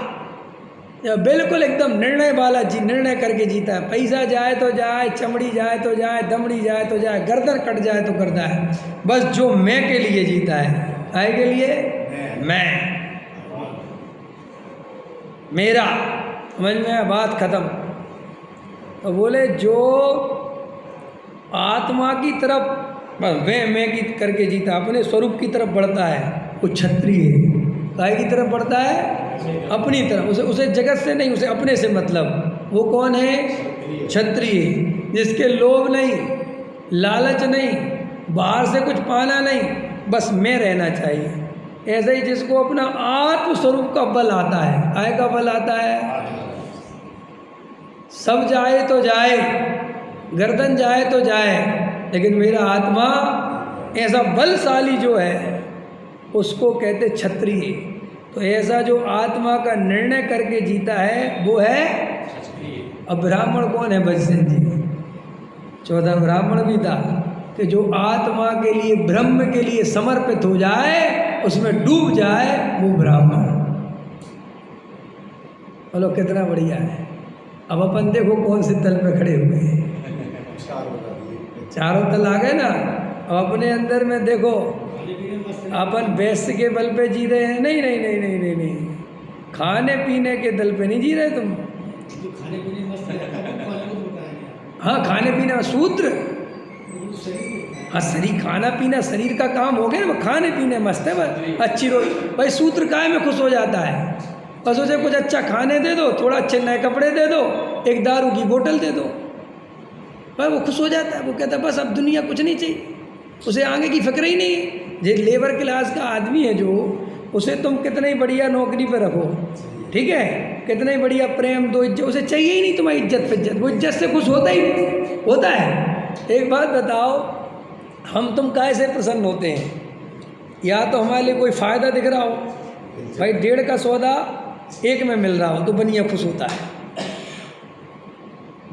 या बिल्कुल एकदम निर्णय वाला निर्णय करके जीता है। पैसा जाए तो जाए, चमड़ी जाए तो जाए, दमड़ी जाए तो जाए, गर्दन कट जाए तो करता है, बस जो मैं के लिए जीता है। आए के लिए मैं, मेरा, समझ में आया? बात खत्म। तो बोले जो आत्मा की तरफ बस मैं की करके जीता, अपने स्वरूप की तरफ बढ़ता है, वो क्षत्रिय है। काय की तरफ बढ़ता है? अपनी तरफ। उसे जगत से नहीं, उसे अपने से मतलब। वो कौन है? क्षत्रिय। जिसके लोभ नहीं, लालच नहीं, बाहर से कुछ पाना नहीं, बस मैं रहना चाहिए। ऐसे ही जिसको अपना आत्म स्वरूप का बल आता है, काय का बल आता है? सब जाए तो जाए, गर्दन जाए तो जाए, लेकिन मेरा आत्मा ऐसा बलशाली जो है उसको कहते क्षत्रिय। तो ऐसा जो आत्मा का निर्णय करके जीता है वो है। अब ब्राह्मण कौन है? बजसेन जी 14 ब्राह्मण भी था कि जो आत्मा के लिए, ब्रह्म के लिए समर्पित हो जाए, उसमें डूब जाए, वो ब्राह्मण। बोलो कितना बढ़िया है। अब अपन देखो कौन से तल पे खड़े हुए हैं। चारों तल आ गए ना। अब अपने अंदर में देखो, अपन वैश्य के बल पे जी रहे हैं? नहीं नहीं नहीं नहीं नहीं नहीं, खाने पीने के दल पे नहीं जी रहे तुम। हाँ, खाने पीने सूत्र, हाँ शरीर, खाना पीना शरीर का काम हो गया ना, खाने पीने मस्त है बस। अच्छी रोटी भाई, सूत्र काय में खुश हो जाता है? बस उसे कुछ अच्छा खाने दे दो, थोड़ा अच्छे नए कपड़े दे दो, एक दारू की बोतल दे दो, भाई वो खुश हो जाता है। वो कहता है बस अब दुनिया कुछ नहीं चाहिए, उसे आगे की फिक्र ही नहीं है। जो लेबर क्लास का आदमी है, जो उसे तुम कितने ही बढ़िया नौकरी पे रखो, ठीक है, कितने ही बढ़िया प्रेम दो, इज्जत, उसे चाहिए ही नहीं तुम्हारी इज्जत फिज्जत, वो इज्जत से खुश होता ही नहीं। होता है? एक बात बताओ, हम तुम काहे से प्रसन्न होते हैं? या तो हमारे लिए कोई फ़ायदा दिख रहा हो, भाई 1.5 का सौदा 1 में मिल रहा हो तो बनिया खुश होता है।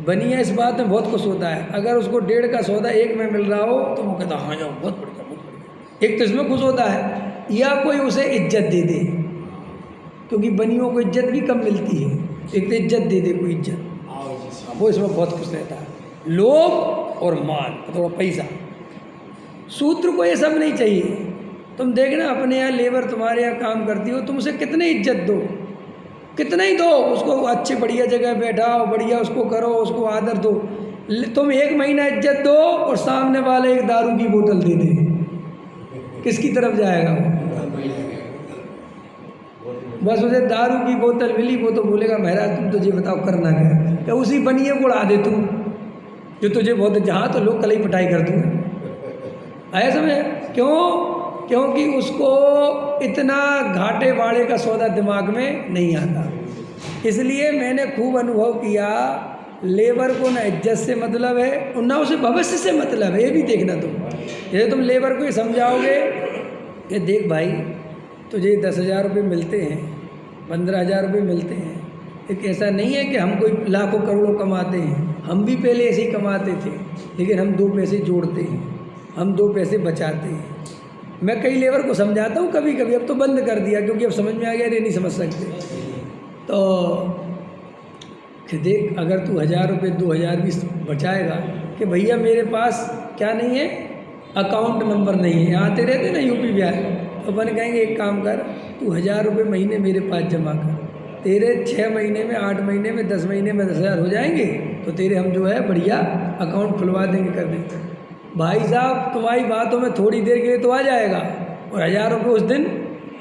बनिया इस बात में बहुत खुश होता है। अगर उसको 1.5 का सौदा 1 में मिल रहा हो तो वो कहता हाँ जाओ, बहुत बढ़िया बहुत बढ़िया। एक तो इसमें खुश होता है, या कोई उसे इज्जत दे दे, क्योंकि बनियों को इज्जत भी कम मिलती है। एक तो इज्जत दे दे कोई, इज्जत, वो इसमें बहुत खुश रहता है। लोभ और मान, थोड़ा पैसा, सूत्र को ये सब नहीं चाहिए। तुम देखना अपने यहाँ लेबर तुम्हारे यहाँ काम करती हो, तुम उसे कितने इज्जत दो, कितना ही दो, उसको अच्छी बढ़िया जगह बैठाओ, बढ़िया उसको करो, उसको आदर दो। तुम 1 महीना इज्जत दो और सामने वाले एक दारू की बोतल दे दे, किसकी तरफ जाएगा वो? बस उसे दारू की बोतल मिली, वो तो बोलेगा महाराज तुम तुझे बताओ करना क्या, क्या उसी बनिए को उड़ा दे तू, जो तुझे बहुत, जहाँ तो लोग कल ही पिटाई कर दूँगा। आया समझ? क्यों? क्योंकि उसको इतना घाटे बाड़े का सौदा दिमाग में नहीं आता। इसलिए मैंने खूब अनुभव किया, लेबर को ना इज्जत से मतलब है और ना उसे भविष्य से मतलब है। ये भी देखना तुम, जैसे तुम लेबर को ये समझाओगे कि देख भाई तुझे 10,000 रुपये मिलते हैं, 15,000 रुपये मिलते हैं, एक ऐसा नहीं है कि हम कोई लाखों करोड़ों कमाते हैं, हम भी पहले ऐसे ही कमाते थे, लेकिन हम 2 पैसे जोड़ते हैं, हम 2 पैसे बचाते हैं। मैं कई लेबर को समझाता हूँ कभी कभी, अब तो बंद कर दिया क्योंकि अब समझ में आ गया ये नहीं समझ सकते। तो कि देख अगर तू 1,000 रुपये 2,000 भी बचाएगा कि भैया मेरे पास क्या नहीं है, अकाउंट नंबर नहीं है, आते रहते ना यूपी बिहार, तो अपन कहेंगे एक काम कर, तू 1,000 रुपये महीने मेरे पास जमा कर, तेरे 6 महीने में, 8 महीने में, 10 महीने में 10,000 हो जाएंगे तो तेरे हम जो है बढ़िया अकाउंट खुलवा देंगे, कर देंगे। भाई साहब तुम्हारी बातों में थोड़ी देर के लिए तो आ जाएगा और 1,000 रुपये उस दिन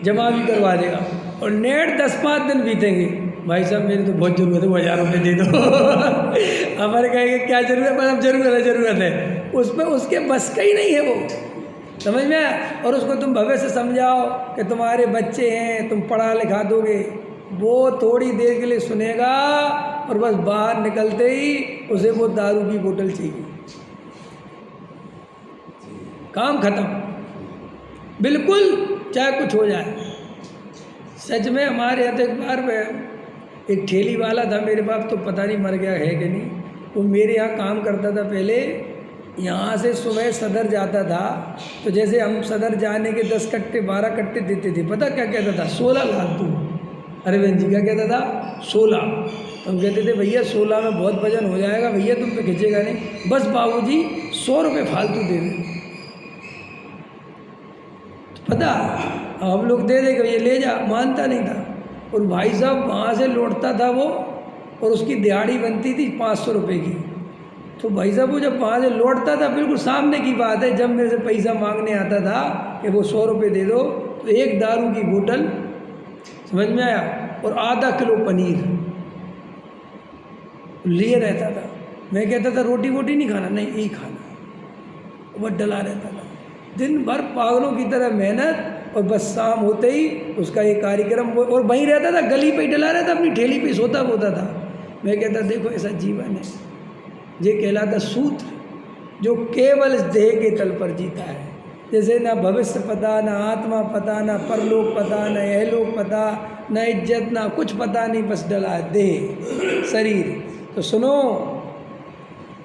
जमा भी करवा देगा, और नेट 10-5 दिन बीतेंगे, भाई साहब मेरी तो बहुत ज़रूरत है, वो 1,000 रुपये दे दो। हमारे कहेंगे क्या ज़रूरत है, मतलब ज़रूरत है, उसमें उसके बस का ही नहीं है वो, समझ में आया। और उसको तुम भविष्य समझाओ कि तुम्हारे बच्चे हैं, तुम पढ़ा लिखा दोगे, वो थोड़ी देर के लिए सुनेगा और बस बाहर निकलते ही उसे वो दारू की बोतल चाहिए, काम खत्म, बिल्कुल, चाहे कुछ हो जाए। सच में हमारे यहाँ तो एक बार एक ठेली वाला था मेरे पास, तो पता नहीं मर गया है कि नहीं, वो मेरे यहाँ काम करता था पहले। यहाँ से सुबह सदर जाता था, तो जैसे हम सदर जाने के 10 कट्टे 12 कट्टे देते थे, पता क्या कहता था, 16 लाख तू। अरविंद जी क्या कहता था, 16। तो हम कहते थे भैया 16 में बहुत वजन हो जाएगा भैया, तुम पे खींचेगा नहीं, बस बाबूजी 100 रुपये फालतू दे दे। पता हम लोग दे देंगे, ये ले जा, मानता नहीं था। और भाई साहब वहाँ से लौटता था वो, और उसकी दिहाड़ी बनती थी 500 रुपये की। तो भाई साहब वो जब वहाँ से लौटता था, बिल्कुल सामने की बात है, जब मेरे से पैसा मांगने आता था कि वो 100 रुपये दे दो, तो एक दारू की बोतल, समझ में आया, और आधा किलो पनीर लिए रहता था। मैं कहता था रोटी वोटी नहीं खाना, नहीं यही खाना, वो डला रहता था दिन भर पागलों की तरह मेहनत, और बस शाम होते ही उसका ये कार्यक्रम, और वहीं रहता था, गली पे ही डला रहता, अपनी ठेली पे सोता बोता था। मैं कहता देखो ऐसा जीवन है, ये कहलाता सूत्र, जो केवल इस देह के तल पर जीता है। जैसे ना भविष्य पता, ना आत्मा पता, ना परलोक पता, ना यहलोक पता, ना इज्जत, ना कुछ पता नहीं, बस डला है देह शरीर। तो सुनो,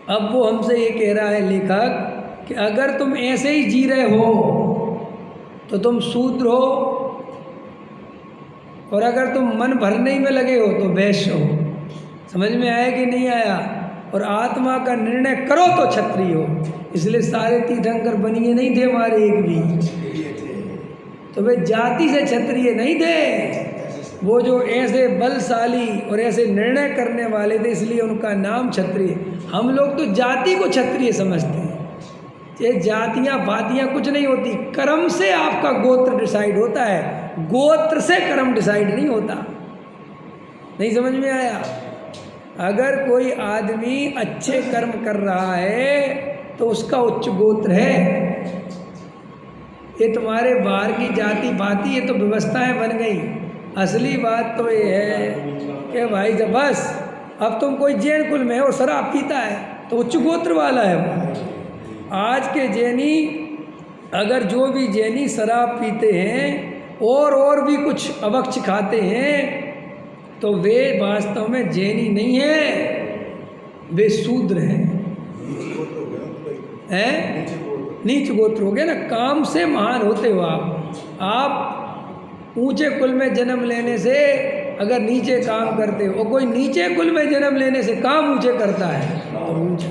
अब वो हमसे ये कह रहा है लेखक कि अगर तुम ऐसे ही जी रहे हो तो तुम शूद्र हो, और अगर तुम मन भरने में लगे हो तो वैश्य हो। समझ में आया कि नहीं आया? और आत्मा का निर्णय करो तो क्षत्रिय हो। इसलिए सारे तीर्थंकर बनिए नहीं थे हमारे एक भी, तो वे जाति से क्षत्रिय नहीं थे, वो जो ऐसे बलशाली और ऐसे निर्णय करने वाले थे, इसलिए उनका नाम क्षत्रिय। हम लोग तो जाति को क्षत्रिय समझते हैं। ये जातियाँ बातियाँ कुछ नहीं होती, कर्म से आपका गोत्र डिसाइड होता है, गोत्र से कर्म डिसाइड नहीं होता। नहीं समझ में आया? अगर कोई आदमी अच्छे कर्म कर रहा है तो उसका उच्च गोत्र है। ये तुम्हारे बाहर की जाति बाती, ये तो व्यवस्थाएं बन गई। असली बात तो ये है कि भाई जब बस अब तुम कोई जैन कुल में है और शराब पीता है तो उच्च गोत्र वाला है वो। आज के जैनी, अगर जो भी जैनी शराब पीते हैं और भी कुछ अभक्ष खाते हैं तो वे वास्तव में जैनी नहीं है, वे शूद्र हैं। नीच गोत्र हो गए ना, काम से महान होते हो आप ऊंचे कुल में जन्म लेने से अगर नीचे काम करते हो, और कोई नीचे कुल में जन्म लेने से काम ऊंचे करता है तो ऊंचा।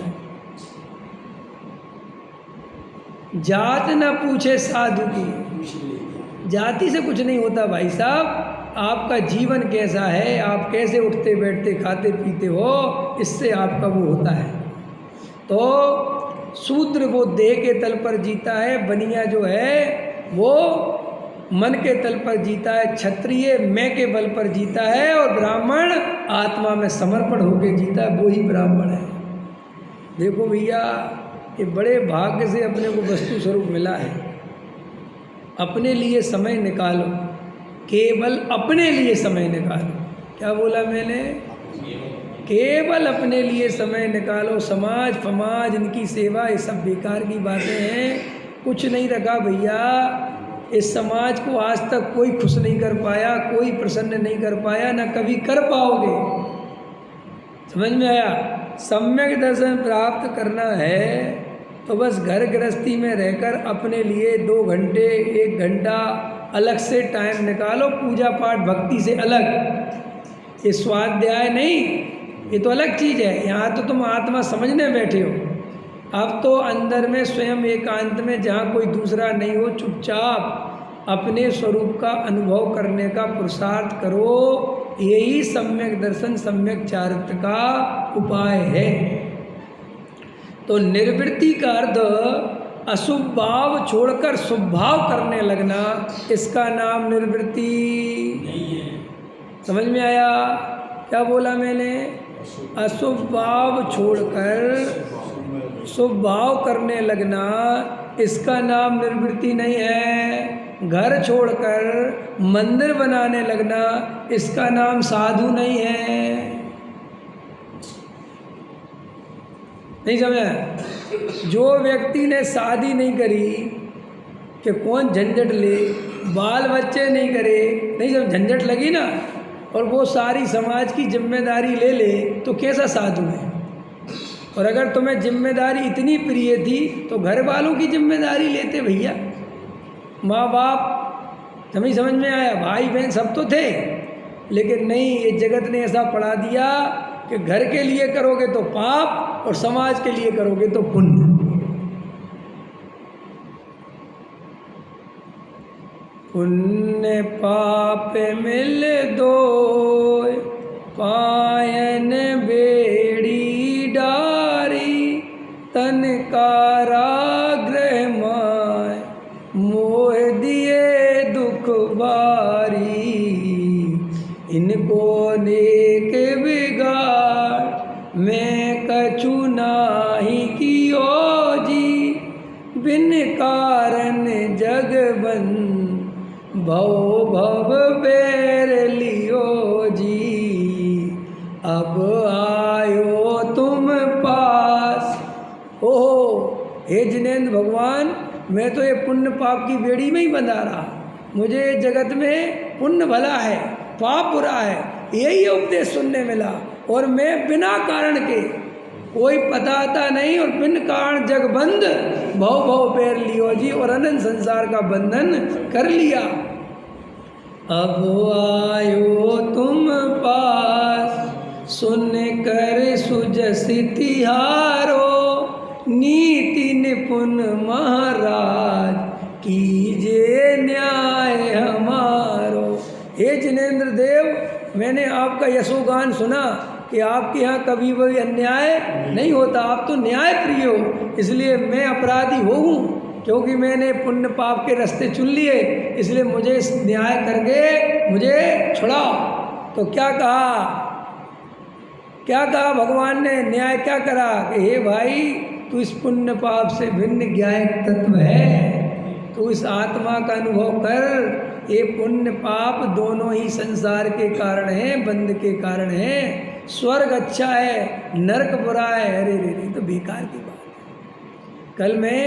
जात न पूछे साधु की, जाति से कुछ नहीं होता भाई साहब। आपका जीवन कैसा है, आप कैसे उठते बैठते खाते पीते हो, इससे आपका वो होता है। तो शूद्र वो देह के तल पर जीता है, बनिया जो है वो मन के तल पर जीता है, क्षत्रिय मैं के बल पर जीता है, और ब्राह्मण आत्मा में समर्पण होकर जीता है, वो ही ब्राह्मण है। देखो भैया, ये बड़े भाग्य से अपने को वस्तु स्वरूप मिला है। अपने लिए समय निकालो, केवल अपने लिए समय निकालो। क्या बोला मैंने? केवल अपने लिए समय निकालो। समाज फमाज इनकी सेवा ये सब बेकार की बातें हैं, कुछ नहीं रखा भैया। इस समाज को आज तक कोई खुश नहीं कर पाया, कोई प्रसन्न नहीं कर पाया, ना कभी कर पाओगे। समझ में आया? सम्यक दर्शन प्राप्त करना है तो बस घर गृहस्थी में रहकर अपने लिए 2 घंटे 1 घंटा अलग से टाइम निकालो, पूजा पाठ भक्ति से अलग। ये स्वाध्याय नहीं, ये तो अलग चीज़ है। यहाँ तो तुम आत्मा समझने बैठे हो। अब तो अंदर में स्वयं एकांत में, जहाँ कोई दूसरा नहीं हो, चुपचाप अपने स्वरूप का अनुभव करने का पुरुषार्थ करो। यही सम्यक दर्शन सम्यक चारित्र का उपाय है। तो निर्वृत्ति का अर्थ अशुभ भाव छोड़कर शुभ भाव करने लगना, इसका नाम निर्वृत्ति नहीं है। समझ में आया क्या बोला मैंने? अशुभ भाव छोड़कर शुभ भाव करने लगना, इसका नाम निर्वृत्ति नहीं है। घर छोड़कर मंदिर बनाने लगना, इसका नाम साधु नहीं है। नहीं समझा? जो व्यक्ति ने शादी नहीं करी कि कौन झंझट ले, बाल बच्चे नहीं करे, नहीं जब झंझट लगी ना, और वो सारी समाज की जिम्मेदारी ले ले तो कैसा साधु है। और अगर तुम्हें जिम्मेदारी इतनी प्रिय थी तो घर वालों की जिम्मेदारी लेते भैया। माँ बाप हमें समझ में आया, भाई बहन सब तो थे, लेकिन नहीं, ये जगत ने ऐसा पढ़ा दिया कि घर के लिए करोगे तो पाप और समाज के लिए करोगे तो पुण्य। पुण्य पाप मिल दो, पायन बेड़ी डारी, तन कारागृह माय, मोह दिए दुख बारी, इनको नेक बिगाड़ मैं कछु नाही कियो जी, बिन कारण जग बंद भव भव बेर लियो जी, अब आयो तुम पास। ओहो हे जिनेंद्र भगवान, मैं तो ये पुण्य पाप की बेड़ी में ही बंधा रहा, मुझे जगत में पुण्य भला है पाप बुरा है, यही उपदेश सुनने मिला, और मैं बिना कारण के, कोई पताता नहीं, और बिन कारण जग बंद भव भव पैर लियो जी, और अनंत संसार का बंधन कर लिया। अब आयो तुम पास, सुन कर सुजसि तिहारो, नीति निपुण महाराज, कीजिए न्याय हमारो। हे जिनेंद्र देव, मैंने आपका यशोगान सुना कि आपके यहाँ कभी भी अन्याय नहीं होता, आप तो न्याय प्रिय हो, इसलिए मैं अपराधी हूँ क्योंकि मैंने पुण्य पाप के रास्ते चुन लिए, इसलिए मुझे न्याय करके मुझे छुड़ाओ। तो क्या कहा भगवान ने? न्याय क्या करा कि हे भाई, तू इस पुण्य पाप से भिन्न ज्ञायक तत्व है, तू इस आत्मा का अनुभव कर। ये पुण्य पाप दोनों ही संसार के कारण हैं, बंध के कारण हैं। स्वर्ग अच्छा है, नरक बुरा है, अरे रे रे, तो बेकार की बात है। कल मैं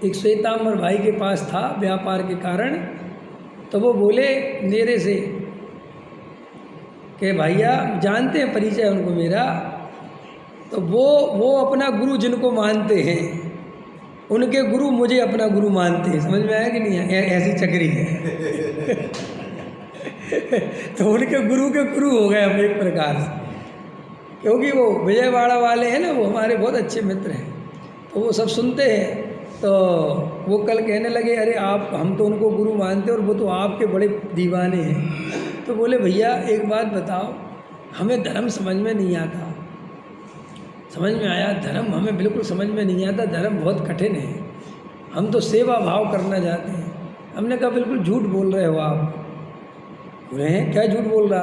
एक श्वेतांबर भाई के पास था व्यापार के कारण, तो वो बोले मेरे से कि भैया, जानते हैं परिचय उनको मेरा, तो वो अपना गुरु जिनको मानते हैं, उनके गुरु मुझे अपना गुरु मानते हैं। समझ में आया कि नहीं? ऐसी चक्री है। तो उनके गुरु के गुरु हो गए हम एक प्रकार से, क्योंकि वो विजयवाड़ा वाले हैं ना, वो हमारे बहुत अच्छे मित्र हैं, तो वो सब सुनते हैं। तो वो कल कहने लगे, अरे आप, हम तो उनको गुरु मानते हैं और वो तो आपके बड़े दीवाने हैं। तो बोले भैया एक बात बताओ, हमें धर्म समझ में नहीं आता। समझ में आया? धर्म हमें बिल्कुल समझ में नहीं आता, धर्म बहुत कठिन है, हम तो सेवा भाव करना चाहते हैं। हमने कहा बिल्कुल झूठ बोल रहे हो आप। बोले हैं क्या झूठ बोल रहा?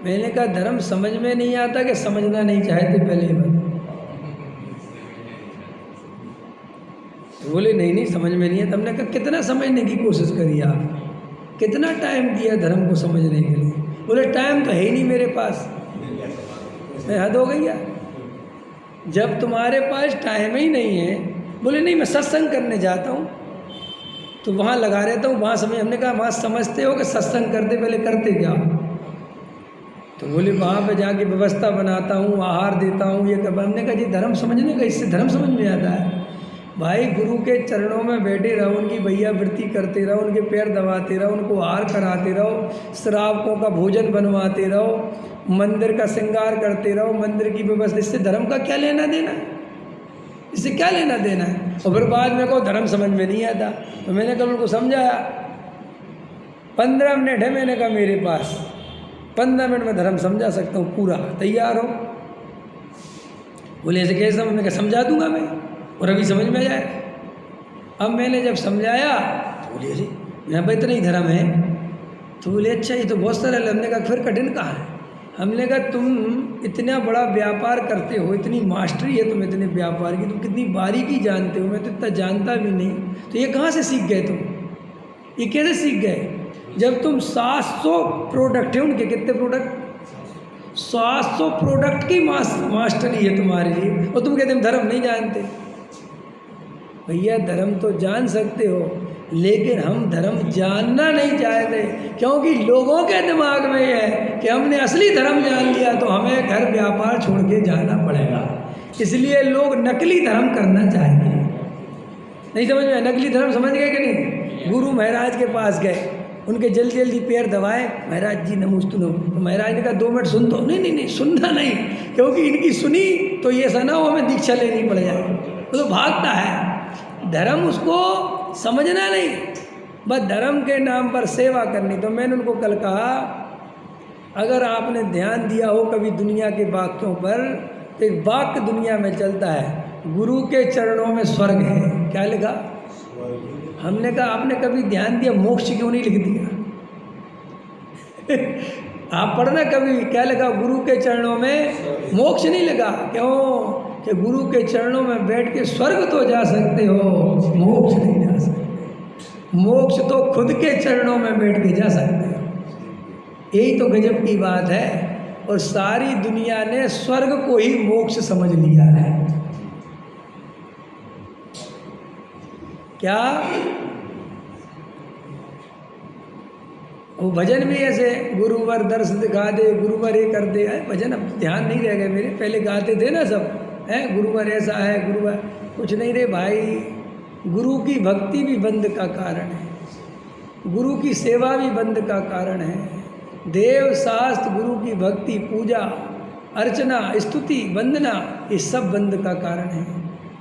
मैंने कहा धर्म समझ में नहीं आता कि समझना नहीं चाहते, पहले ही बताओ। बोले नहीं समझ में नहीं है। तो हमने कहा कितना समझने की कोशिश करी आप, कितना टाइम दिया धर्म को समझने के लिए? बोले टाइम तो है ही नहीं मेरे पास। मैं हद हो गई यार, जब तुम्हारे पास टाइम ही नहीं है। बोले नहीं मैं सत्संग करने जाता हूँ तो वहाँ लगा रहता हूँ, वहाँ समझ। हमने कहा वहाँ समझते हो कि सत्संग करते पहले करते क्या? तो बोले वहाँ पे जाके व्यवस्था बनाता हूँ, आहार देता हूँ, ये कर। हमने कहा जी धर्म समझने का, इससे धर्म समझ में आता है? भाई गुरु के चरणों में बैठे रहो, उनकी भैया वृत्ति करते रहो, उनके पैर दबाते रहो, उनको आहार कराते रहो, श्रावकों का भोजन बनवाते रहो, मंदिर का श्रृंगार करते रहो, मंदिर की व्यवस्था। इससे धर्म का क्या लेना देना है? इससे क्या लेना देना है? और फिर बाद में को धर्म समझ में नहीं आता। तो मैंने कल उनको समझाया, 15 मिनट है मैंने कहा मेरे पास, 15 मिनट में धर्म समझा सकता हूँ पूरा, तैयार हो? बोले ऐसे कैसे? मैंने कहा समझा दूंगा मैं, और अभी समझ में आ जाए। अब मैंने जब समझाया तो बोले अरे यहाँ पर इतना ही धर्म है। तो बोले अच्छा ये तो बहुत सरल है। हमने कहा फिर कठिन कहाँ है? हमने कहा तुम इतना बड़ा व्यापार करते हो, इतनी मास्टरी है तुम इतने व्यापार की, तुम कितनी बारीकी जानते हो, मैं तो इतना जानता भी नहीं। तो ये कहाँ से सीख गए तुम? ये कैसे सीख गए? जब तुम 700 प्रोडक्ट है उनके, कितने प्रोडक्ट? 700 प्रोडक्ट की मास्टरी है तुम्हारे लिए, और तुम कहते हम धर्म नहीं जानते। भैया धर्म तो जान सकते हो, लेकिन हम धर्म जानना नहीं चाहते, क्योंकि लोगों के दिमाग में ये है कि हमने असली धर्म जान लिया तो हमें घर व्यापार छोड़ के जाना पड़ेगा। इसलिए लोग नकली धर्म करना चाहते हैं। नहीं समझ में? नकली धर्म समझ गए कि नहीं? गुरु महाराज के पास गए, उनके जल्दी जल्दी पैर दबाए, महाराज जी नमोस्तु नमो। तो महाराज ने कहा 2 मिनट सुन दो। नहीं सुनना नहीं, क्योंकि इनकी सुनी तो ये ऐसा ना हो हमें दीक्षा लेनी पड़ जाए। वो तो भागता है। धर्म उसको समझना नहीं, बस धर्म के नाम पर सेवा करनी। तो मैंने उनको कल कहा अगर आपने ध्यान दिया हो कभी दुनिया के वाक्यों पर, तो एक वाक्य दुनिया में चलता है, गुरु के चरणों में स्वर्ग है। क्या लिखा? हमने कहा आपने कभी ध्यान दिया मोक्ष क्यों नहीं लिख दिया? आप पढ़ना कभी, क्या लिखा? गुरु के चरणों में मोक्ष नहीं लगा। क्यों? कि गुरु के चरणों में बैठ के स्वर्ग तो जा सकते हो, मोक्ष नहीं जा सकते। मोक्ष तो खुद के चरणों में बैठ के जा सकते हो। यही तो गजब की बात है। और सारी दुनिया ने स्वर्ग को ही मोक्ष समझ लिया है। क्या? वो भजन भी ऐसे, गुरुवर दर्श दिखा दे, गुरुवर ये कर दे। भजन अब ध्यान नहीं रह गए मेरे, पहले गाते थे ना सब, है गुरुवर ऐसा है, गुरुवर कुछ नहीं रे भाई। गुरु की भक्ति भी बंद का कारण है, गुरु की सेवा भी बंद का कारण है। देव शास्त्र, गुरु की भक्ति, पूजा अर्चना, स्तुति, वंदना, ये सब बंद का कारण है।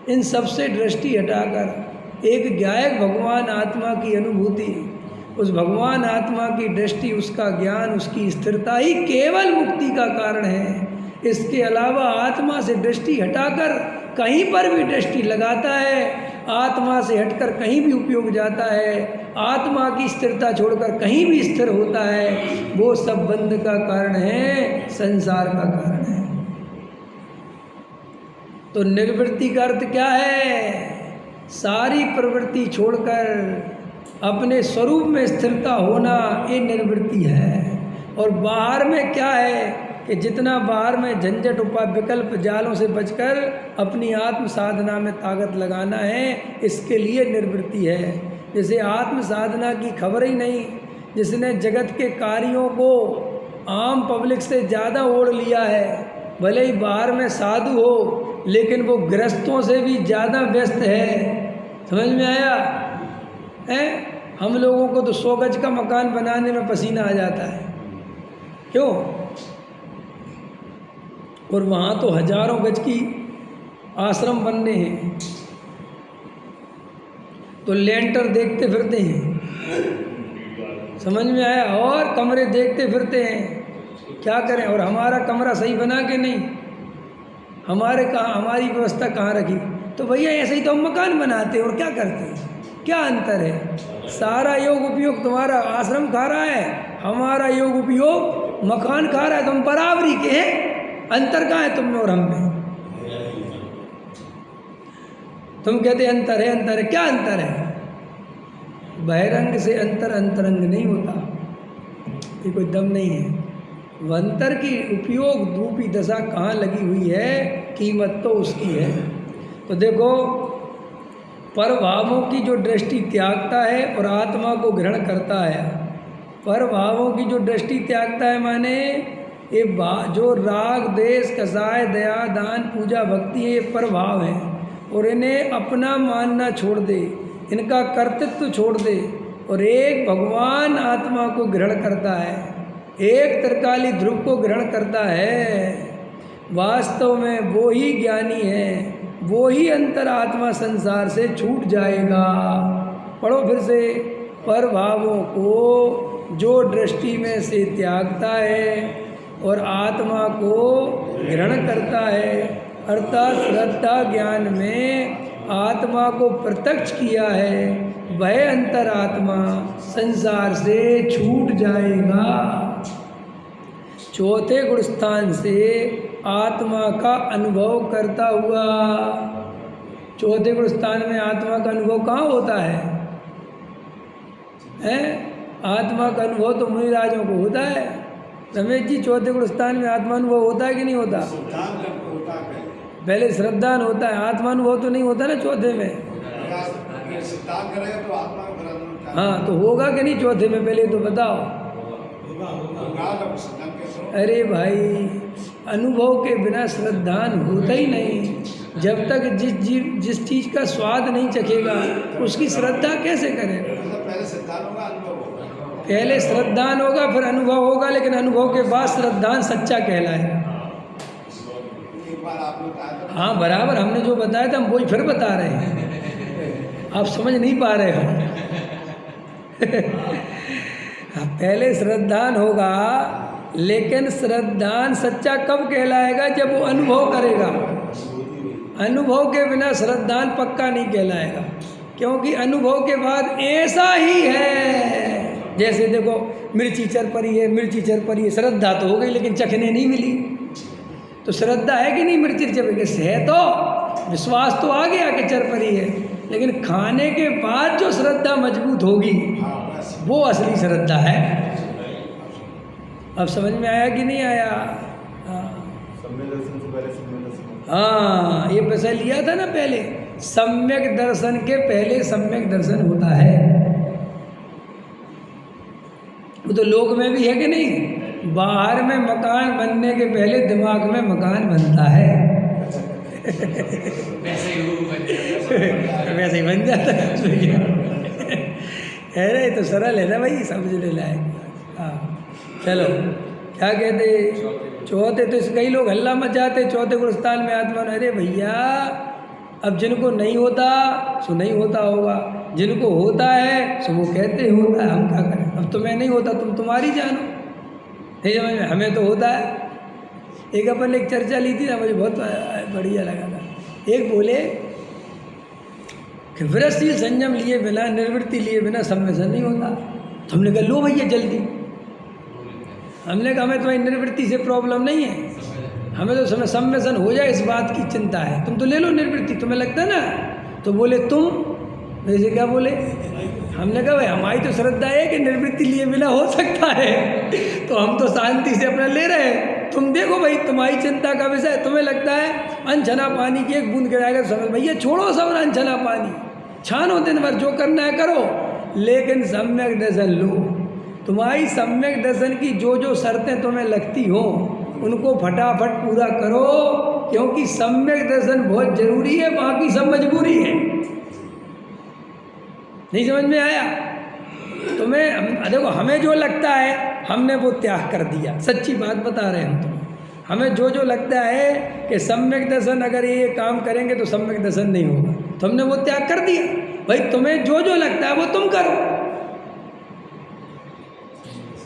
इन सब से दृष्टि हटाकर एक गायक भगवान आत्मा की अनुभूति, उस भगवान आत्मा की दृष्टि, उसका ज्ञान, उसकी स्थिरता ही केवल मुक्ति का कारण है। इसके अलावा आत्मा से दृष्टि हटाकर कहीं पर भी दृष्टि लगाता है, आत्मा से हटकर कहीं भी उपयोग जाता है, आत्मा की स्थिरता छोड़कर कहीं भी स्थिर होता है, वो सब बंध का कारण है, संसार का कारण है। तो निर्वृत्ति का अर्थ क्या है? सारी प्रवृत्ति छोड़कर अपने स्वरूप में स्थिरता होना, ये निर्वृत्ति है। और बाहर में क्या है कि जितना बाहर में झंझट विकल्प जालों से बचकर अपनी आत्म साधना में ताकत लगाना है, इसके लिए निर्वृत्ति है। जैसे आत्म साधना की खबर ही नहीं, जिसने जगत के कार्यों को आम पब्लिक से ज़्यादा ओढ़ लिया है, भले ही बाहर में साधु हो लेकिन वो गृहस्थों से भी ज़्यादा व्यस्त है। समझ में आया है? हम लोगों को तो 100 गज का मकान बनाने में पसीना आ जाता है, क्यों? और वहाँ तो हजारों गज की आश्रम बनने हैं, तो लेंटर देखते फिरते हैं। समझ में आया? और कमरे देखते फिरते हैं, क्या करें? और हमारा कमरा सही बना के नहीं, हमारी व्यवस्था कहाँ रखी? तो भैया ऐसे ही तो हम मकान बनाते हैं और क्या करते हैं? क्या अंतर है? सारा योग उपयोग तुम्हारा आश्रम खा रहा है, हमारा योग उपयोग मकान खा रहा है, तो हम बराबरी के हैं। अंतर कहाँ है तुम में और हम में? तुम कहते अंतर है, अंतर है, क्या अंतर है? बहिरंग से अंतर अंतरंग नहीं होता, ये कोई दम नहीं है। अंतर की उपयोग रूपी दशा कहाँ लगी हुई है, कीमत तो उसकी है। तो देखो, परभावों की जो दृष्टि त्यागता है और आत्मा को ग्रहण करता है, परभावों की जो दृष्टि त्यागता है माने ये जो राग देश कसाय दया दान पूजा भक्ति है, ये परभाव है। और इन्हें अपना मानना छोड़ दे, इनका कर्तृत्व छोड़ दे और एक भगवान आत्मा को ग्रहण करता है, एक त्रिकाली ध्रुव को ग्रहण करता है, वास्तव में वो ही ज्ञानी है, वो ही अंतरात्मा संसार से छूट जाएगा। पढ़ो फिर से, परभावों को जो दृष्टि में से त्यागता है और आत्मा को ग्रहण करता है, अर्थात श्रद्धा ज्ञान में आत्मा को प्रत्यक्ष किया है, वह अंतरात्मा संसार से छूट जाएगा। चौथे गुण स्थान से आत्मा का अनुभव करता हुआ। चौथे गुण स्थान में आत्मा का अनुभव कहाँ होता है? आत्मा का अनुभव तो मुनिराजों को होता है। रमेश जी, चौथे गुण स्थान में आत्मा अनुभव होता है कि नहीं होता? पहले श्रद्धान होता है, आत्मा अनुभव तो नहीं होता ना चौथे में। हाँ, तो होगा कि नहीं चौथे में? पहले तो बताओ। अरे भाई, अनुभव के बिना श्रद्धान होता ही नहीं। जब तक जिस चीज़ का स्वाद नहीं चखेगा उसकी श्रद्धा कैसे करेगा? पहले श्रद्धान होगा फिर अनुभव होगा, लेकिन अनुभव के बाद श्रद्धान सच्चा कहलाएगा। हाँ बराबर, हमने जो बताया था हम वही फिर बता रहे हैं, आप समझ नहीं पा रहे हो। पहले श्रद्धान होगा, लेकिन श्रद्धान सच्चा कब कहलाएगा? जब वो अनुभव करेगा। अनुभव के बिना श्रद्धान पक्का नहीं कहलाएगा, क्योंकि अनुभव के बाद ऐसा ही है। जैसे देखो, मिर्ची चर पड़ी है, मिर्ची चर पड़ी है, श्रद्धा तो हो गई लेकिन चखने नहीं मिली, तो श्रद्धा है कि नहीं? मिर्ची चर है तो विश्वास तो आ गया कि चर पड़ी है, लेकिन खाने के बाद जो श्रद्धा मजबूत होगी वो असली श्रद्धा है। अब समझ में आया कि नहीं आया? हाँ, ये पैसा लिया था ना पहले, सम्यक दर्शन के पहले सम्यक दर्शन होता है। वो तो लोक में भी है कि नहीं? बाहर में मकान बनने के पहले दिमाग में मकान बनता है। वैसे ही बन जाता है। अरे तो सरल है ना भाई, समझ ले लायक। हाँ चलो, क्या कहते? चौथे तो कई लोग हल्ला मचाते चौथे गुण स्थान में आत्मा। अरे भैया, अब जिनको नहीं होता सो नहीं होता होगा, जिनको होता है सो वो कहते होता है, हम क्या करें? अब तुम्हें नहीं होता, तुम तुम्हारी जानो, नहीं समझ में? हमें तो होता है। एक अपन एक चर्चा ली थी ना, मुझे बहुत बढ़िया लगा था। एक बोले कि विरसशील संयम लिए बिना, निर्वृत्ति लिए बिना सम्मेलन नहीं होता। तो हमने कहा लो भैया जल्दी। हमने कहा हमें तुम्हारी निर्वृत्ति से प्रॉब्लम नहीं है, हमें तो समय सम्मेलन हो जाए इस बात की चिंता है। तुम तो ले लो निर्वृत्ति, तुम्हें लगता है ना। तो बोले तुम, वैसे क्या बोले? हमने कहा भाई हमारी तो श्रद्धा है कि निर्वृत्ति लिए बिना हो सकता है, तो हम तो शांति से अपना ले रहे हैं। तुम देखो भाई, तुम्हारी चिंता का विषय, तुम्हें लगता है अनछना पानी की एक बूंद गिराएगा तो समझ भैया छोड़ो सब अनछना पानी, छानो दिन भर, जो करना है करो, लेकिन सम्यक दर्शन लो। तुम्हारी सम्यक दर्शन की जो जो शर्तें तुम्हें लगती हो उनको फटाफट पूरा करो, क्योंकि सम्यक दर्शन बहुत जरूरी है, बाकी सब मजबूरी है। नहीं समझ में आया? तुम्हें देखो, हमें जो लगता है हमने वो त्याग कर दिया, सच्ची बात बता रहे हैं हम तुम्हें। हमें जो जो लगता है कि सम्यक दर्शन अगर ये काम करेंगे तो सम्यक दर्शन नहीं होगा, तो हमने वो त्याग कर दिया। भाई तुम्हें जो जो लगता है वो तुम करो,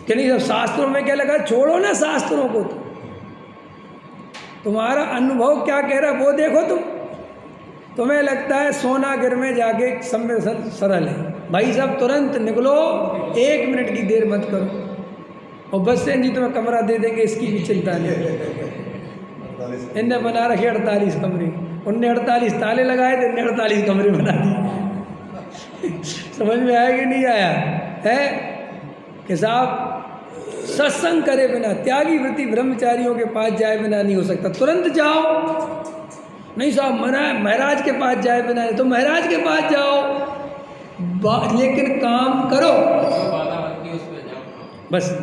कि नहीं? सब शास्त्रों में क्या लगा? छोड़ो ना शास्त्रों को, तुम्हारा अनुभव क्या कह रहा है वो देखो। तुम्हें लगता है सोनागिर में जाके सम्मेलन सरल है, भाई साहब तुरंत निकलो, 1 मिनट की देर मत करो, और बस से जी तुम्हें कमरा दे देंगे, इसकी भी चिंता नहीं। इनने बना रखे 48 कमरे, उनने 48 ताले लगाए थे, इनने 48 कमरे बना दिए। समझ में आया कि नहीं आया है? कि साहब सत्संग करे बिना, त्यागी वृत्ति ब्रह्मचारियों के पास जाए बिना नहीं हो सकता। तुरंत जाओ, नहीं साहब महाराज के पास जाए बिना, तो महाराज के पास जाओ, लेकिन काम करो बस।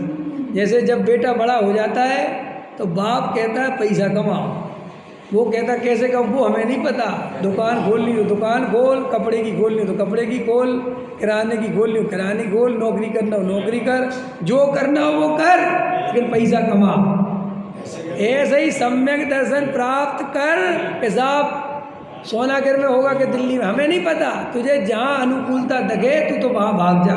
जैसे जब बेटा बड़ा हो जाता है तो बाप कहता है पैसा कमाओ, वो कहता कैसे कमाओ वो हमें नहीं पता, दुकान खोलनी हो दुकान खोल, कपड़े की खोलनी हो तो कपड़े की खोल, किराने की खोलनी हो किराने की खोल, नौकरी करना हो नौकरी कर, जो करना हो वो कर, लेकिन पैसा कमा। ऐसे ही सम्यक दर्शन प्राप्त कर। साहब सोनागिर में होगा कि दिल्ली में, हमें नहीं पता, तुझे जहाँ अनुकूलता दगे तू तो वहाँ भाग जा।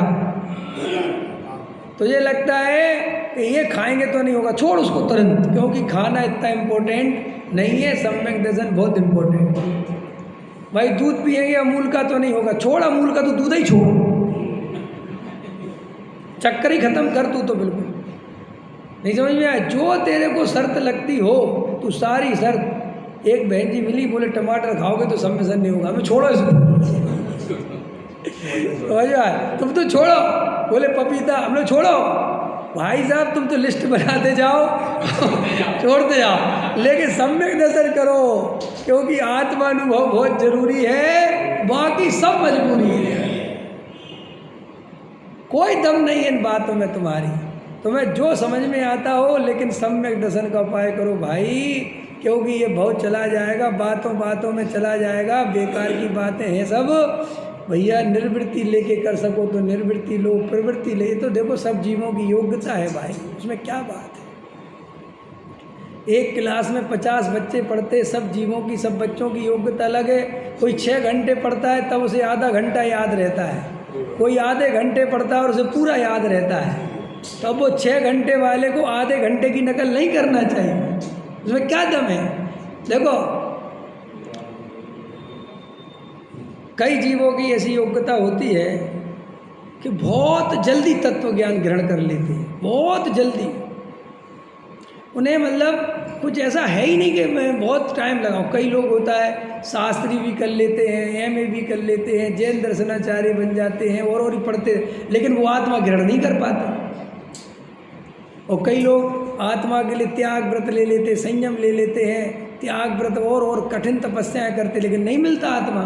तुझे लगता है कि ये खाएंगे तो नहीं होगा, छोड़ उसको तुरंत, क्योंकि खाना इतना इम्पोर्टेंट नहीं है, सम्यक दर्शन बहुत इम्पोर्टेंट है। भाई दूध पिएंगे अमूल का तो नहीं होगा, छोड़ अमूल का, तो दूध ही छोड़, चक्कर ही खत्म कर तू तो बिल्कुल। नहीं समझ में आया? जो तेरे को शर्त लगती हो तो सारी शर्त। एक बहन जी मिली, बोले टमाटर खाओगे तो सम्मेसन नहीं होगा, हमें छोड़ो इसको। तुम तो छोड़ो, बोले पपीता, हम लोग छोड़ो। भाई साहब तुम तो लिस्ट बनाते जाओ छोड़ते जाओ, लेकिन सम्यक दर्शन करो, क्योंकि आत्मानुभव बहुत जरूरी है, बाकी सब मजबूरी है। कोई दम नहीं है इन बातों में तुम्हारी, तुम्हें जो समझ में आता हो, लेकिन सम्यक दर्शन का उपाय करो भाई, क्योंकि ये बहुत चला जाएगा, बातों बातों में चला जाएगा, बेकार की बातें हैं सब। भैया निर्वृत्ति लेके कर सको तो निर्वृत्ति लो, प्रवृत्ति ले तो देखो सब जीवों की योग्यता है भाई, उसमें क्या बात है। एक क्लास में 50 बच्चे पढ़ते, सब जीवों की, सब बच्चों की योग्यता अलग है। कोई 6 घंटे पढ़ता है तब उसे आधा घंटा याद रहता है, कोई आधे घंटे पढ़ता है और उसे पूरा याद रहता है। तब वो 6 घंटे वाले को आधे घंटे की नकल नहीं करना चाहिए, उसमें क्या दम है। देखो कई जीवों की ऐसी योग्यता होती है कि बहुत जल्दी तत्व ज्ञान ग्रहण कर लेते हैं, बहुत जल्दी। उन्हें मतलब कुछ ऐसा है ही नहीं कि मैं बहुत टाइम लगाऊं। कई लोग होता है शास्त्री भी कर लेते हैं, एमए भी कर लेते हैं, जैन दर्शनाचार्य बन जाते हैं और ही पढ़ते, लेकिन वो आत्मा ग्रहण नहीं कर पाते। और कई लोग आत्मा के लिए त्याग व्रत ले लेते, संयम ले लेते हैं, त्याग व्रत और कठिन तपस्याएं करते, लेकिन नहीं मिलता आत्मा।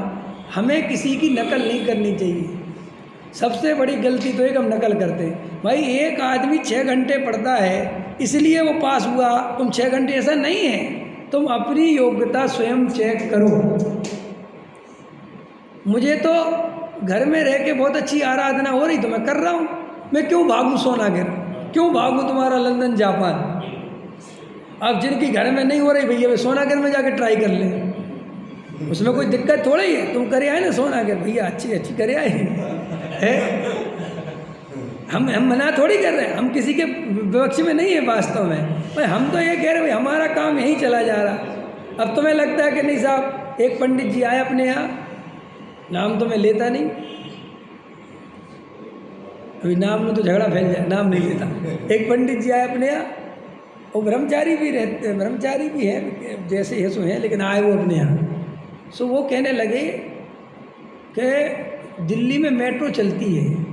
हमें किसी की नकल नहीं करनी चाहिए। सबसे बड़ी गलती तो एक हम नकल करते हैं। भाई एक आदमी 6 घंटे पढ़ता है इसलिए वो पास हुआ, तुम 6 घंटे, ऐसा नहीं है। तुम अपनी योग्यता स्वयं चेक करो। मुझे तो घर में रह के बहुत अच्छी आराधना हो रही तो मैं कर रहा हूँ, मैं क्यों भागूँ सोनागिर, क्यों भागूँ तुम्हारा लंदन जापान। अब जिनकी घर में नहीं हो रही भैया वे सोनागिर में जाके ट्राई कर ले, उसमें कोई दिक्कत थोड़ी है। तुम करे आए ना सोनागिर, भैया अच्छी करे आए है। हम मना थोड़ी कर रहे हैं, हम किसी के विपक्ष में नहीं है वास्तव में। भाई हम तो ये कह रहे हैं भाई हमारा काम यहीं चला जा रहा। अब तुम्हें लगता है कि नहीं साहब, एक पंडित जी आए अपने यहाँ, नाम तो मैं लेता नहीं, अभी नाम में तो झगड़ा फैल जाए, नाम नहीं लेता। एक पंडित जी आए अपने यहाँ, वो ब्रह्मचारी भी रहते, ब्रह्मचारी भी हैं जैसे ये सो हैं, लेकिन आए वो अपने यहाँ। सो वो कहने लगे कि दिल्ली में मेट्रो चलती है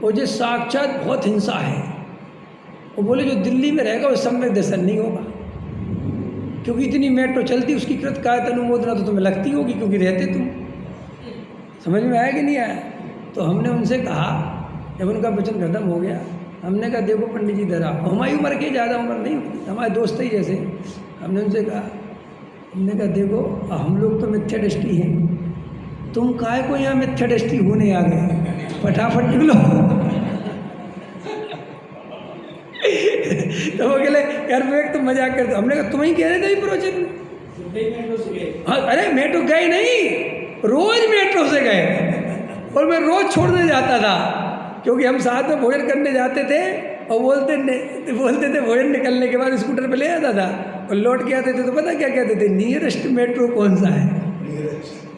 और जो साक्षात बहुत हिंसा है। वो बोले जो दिल्ली में रहेगा वो सम्यक दर्शन नहीं होगा, क्योंकि इतनी मेट्रो चलती, उसकी कृत कायत अनुमोदना तो तुम्हें लगती होगी, क्योंकि रहते तुम। समझ में आया कि नहीं आया? तो हमने उनसे कहा, जब उनका वचन खत्म हो गया, हमने कहा देखो पंडित जी धरा, हमारी उम्र के ज़्यादा उम्र नहीं होती, हमारे दोस्त ही जैसे। हमने उनसे कहा, हमने कहा देखो हम लोग तो मिथ्या दृष्टि हैं, तुम काहे को यहाँ मिथ्या दृष्टि होने आ गए, फटाफट निकलो। तो वो कहले यार मैं तो मजाक करता। हमने कहा तुम ही कह रहे थे प्रवचन में। हाँ अरे मेट्रो गए नहीं, रोज मेट्रो से गए, और मैं रोज छोड़ने जाता था, क्योंकि हम साथ में भोजन करने जाते थे और बोलते थे भोजन निकलने के बाद स्कूटर पे ले आता था और लौट के आते थे तो पता क्या कहते थे, नियरेस्ट मेट्रो कौन सा है।